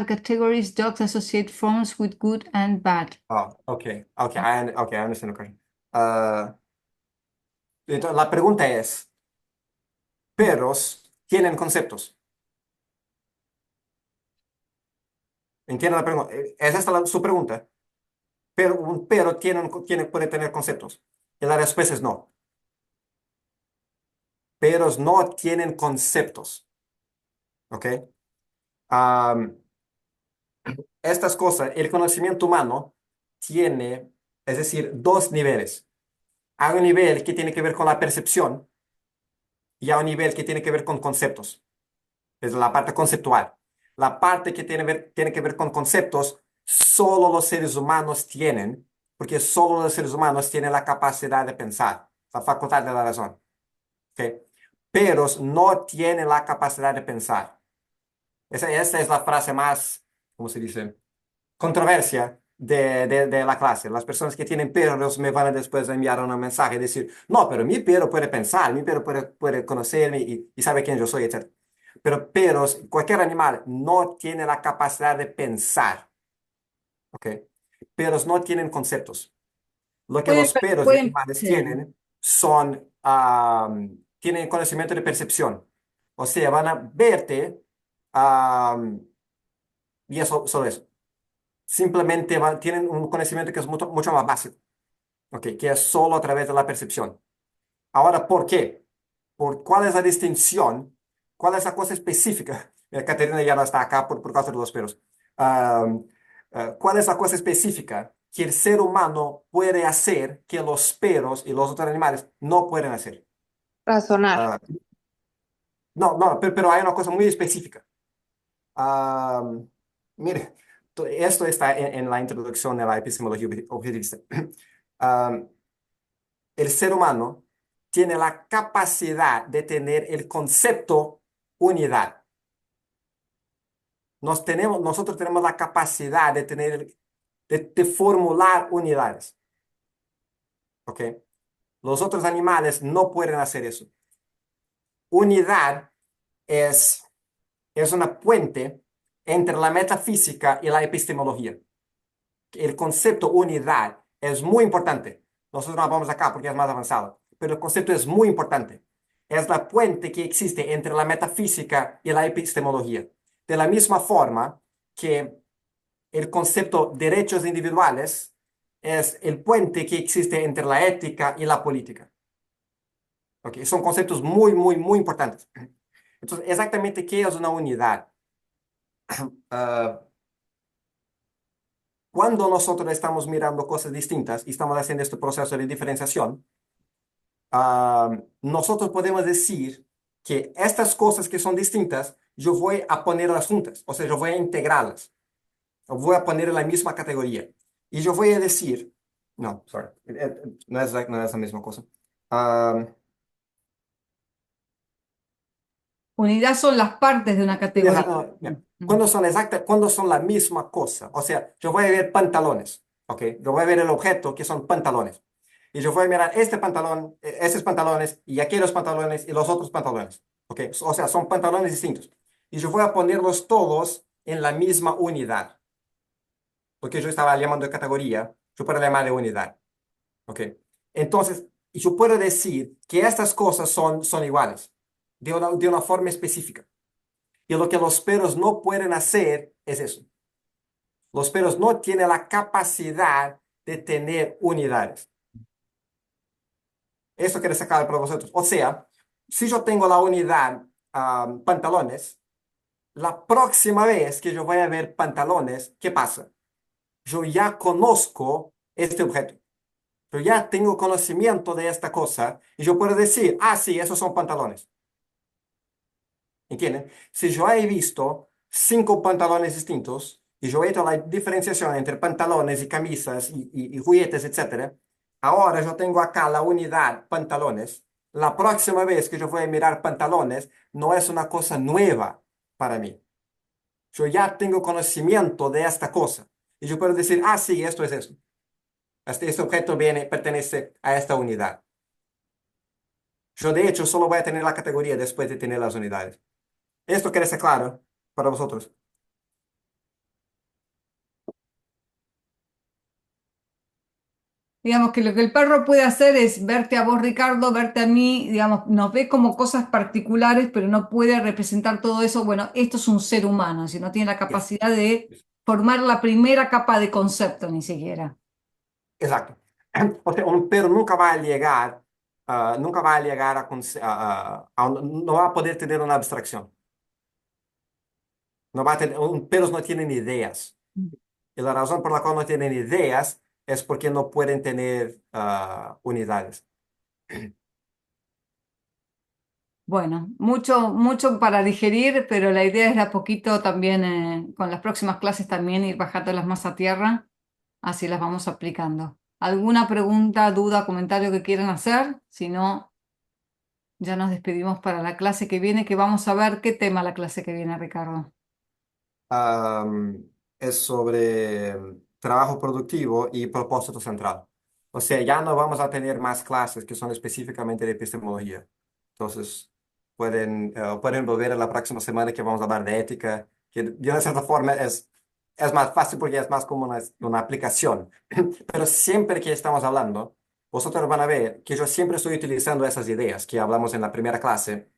categories? Dogs associate forms with good and bad. Oh, okay, I understand the question. Entonces, la pregunta es, perros tienen conceptos. ¿Entienden la pregunta? ¿Es esta su pregunta? Pero un perro puede tener conceptos. Y la respuesta es no. Perros no tienen conceptos. ¿Ok? Am, estas cosas, el conocimiento humano tiene, es decir, dos niveles. Hay un nivel que tiene que ver con la percepción y hay un nivel que tiene que ver con conceptos. Es la parte conceptual. La parte que tiene que ver con conceptos, solo los seres humanos tienen, porque solo los seres humanos tienen la capacidad de pensar, la facultad de la razón. ¿Ok? Perros no tienen la capacidad de pensar. Esta es la frase más, ¿cómo se dice? Controversia de la clase. Las personas que tienen perros me van a después enviar un mensaje y decir, no, pero mi perro puede pensar, mi perro puede conocerme y sabe quién yo soy, etc. Pero perros, cualquier animal no tiene la capacidad de pensar. ¿Ok? Perros no tienen conceptos. Lo que Pueden, los perros y pueden, animales sí. tienen son tienen conocimiento de percepción. O sea, van a verte ah, y eso, solo eso. Simplemente tienen un conocimiento que es mucho, mucho más básico, ¿ok? Que es solo a través de la percepción. Ahora, ¿por qué? ¿Cuál es la distinción? ¿Cuál es la cosa específica? Caterina ya no está acá por causa de los perros. ¿Cuál es la cosa específica que el ser humano puede hacer que los perros y los otros animales no pueden hacer? Razonar. Ah, no, no, pero hay una cosa muy específica. Ah, mire, esto está en la introducción de la epistemología objetivista. Ah, el ser humano tiene la capacidad de tener el concepto unidad. Nosotros tenemos la capacidad de de formular unidades. ¿Ok? Los otros animales no pueden hacer eso. Unidad es, es una puente entre la metafísica y la epistemología. El concepto unidad es muy importante. Nosotros no vamos acá porque es más avanzado, pero el concepto es muy importante. Es la puente que existe entre la metafísica y la epistemología. De la misma forma que el concepto derechos individuales es el puente que existe entre la ética y la política. ¿Ok? Son conceptos muy, muy, muy importantes. Entonces, exactamente qué es una unidad. Ah, Cuando nosotros estamos mirando cosas distintas y estamos haciendo este proceso de diferenciación, nosotros podemos decir que estas cosas que son distintas, yo voy a ponerlas juntas, o sea, yo voy a integrarlas, voy a poner en la misma categoría. Y yo voy a decir, no, sorry, no es la misma cosa. Ah, Unidad son las partes de una categoría. no, ya. Mm. Cuando son la misma cosa, o sea, yo voy a ver pantalones, ¿ok? Yo voy a ver el objeto que son pantalones. Y yo voy a mirar este pantalón, estos pantalones, y aquellos pantalones, y los otros pantalones, ¿ok? O sea, son pantalones distintos. Y yo voy a ponerlos todos en la misma unidad, porque yo estaba llamando de categoría, yo puedo llamarle unidad, ¿ok? Entonces, yo puedo decir que estas cosas son iguales, de una forma específica. Y lo que los perros no pueden hacer es eso. Los perros no tienen la capacidad de tener unidades. Eso quiero sacar para vosotros. O sea, si yo tengo la unidad pantalones, la próxima vez que yo voy a ver pantalones, ¿qué pasa? Yo ya conozco este objeto. Yo ya tengo conocimiento de esta cosa y yo puedo decir, ah, sí, esos son pantalones. ¿Entienden? Si yo he visto 5 pantalones distintos y yo he hecho la diferenciación entre pantalones y camisas y juguetes, etcétera, ahora yo tengo acá la unidad pantalones. La próxima vez que yo voy a mirar pantalones, no es una cosa nueva para mí. Yo ya tengo conocimiento de esta cosa. Y yo puedo decir, ah, sí, esto es eso. Este objeto pertenece a esta unidad. Yo, de hecho, solo voy a tener la categoría después de tener las unidades. Esto quiere ser claro para vosotros. Digamos que lo que el perro puede hacer es verte a vos, Ricardo, verte a mí, digamos, nos ve como cosas particulares, pero no puede representar todo eso. Bueno, esto es un ser humano, si no tiene la Yes. capacidad de formar la primera capa de concepto ni siquiera. Exacto. O sea, un perro nunca va a llegar, nunca va a llegar no va a poder tener una abstracción. No va a tener, perros no tienen ideas. Y la razón por la cual no tienen ideas es porque no pueden tener unidades. Bueno, mucho, mucho para digerir, pero la idea es de a poquito también, con las próximas clases también ir bajándolas más a tierra, así las vamos aplicando. ¿Alguna pregunta, duda, comentario que quieran hacer? Si no, ya nos despedimos para la clase que viene, que vamos a ver qué tema la clase que viene, Ricardo. Am, es sobre trabajo productivo y propósito central. O sea, ya no vamos a tener más clases que son específicamente de epistemología. Entonces, pueden volver a la próxima semana que vamos a hablar de ética, que de una cierta forma es más fácil porque es más como una aplicación. Pero siempre que estamos hablando, vosotros van a ver que yo siempre estoy utilizando esas ideas que hablamos en la primera clase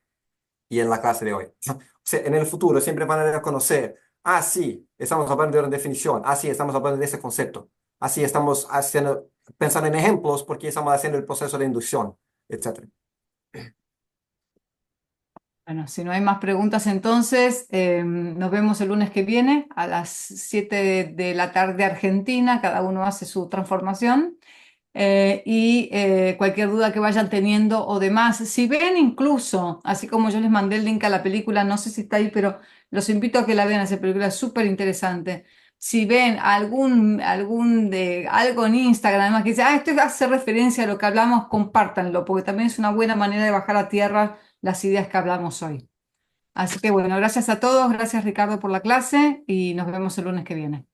y en la clase de hoy. O sea, en el futuro siempre van a reconocer, ah, sí, estamos hablando de una definición, ah, sí, estamos hablando de ese concepto, así estamos haciendo, pensando en ejemplos porque estamos haciendo el proceso de inducción, etcétera. Bueno, si no hay más preguntas, entonces nos vemos el lunes que viene a las 7 de la tarde Argentina. Cada uno hace su transformación. Cualquier duda que vayan teniendo o demás, si ven incluso, así como yo les mandé el link a la película, no sé si está ahí, pero los invito a que la vean, esa película es súper interesante. Si ven algo en Instagram, además que dice, esto hace referencia a lo que hablamos, compártanlo, porque también es una buena manera de bajar a tierra las ideas que hablamos hoy. Así que bueno, gracias a todos, gracias Ricardo por la clase y nos vemos el lunes que viene.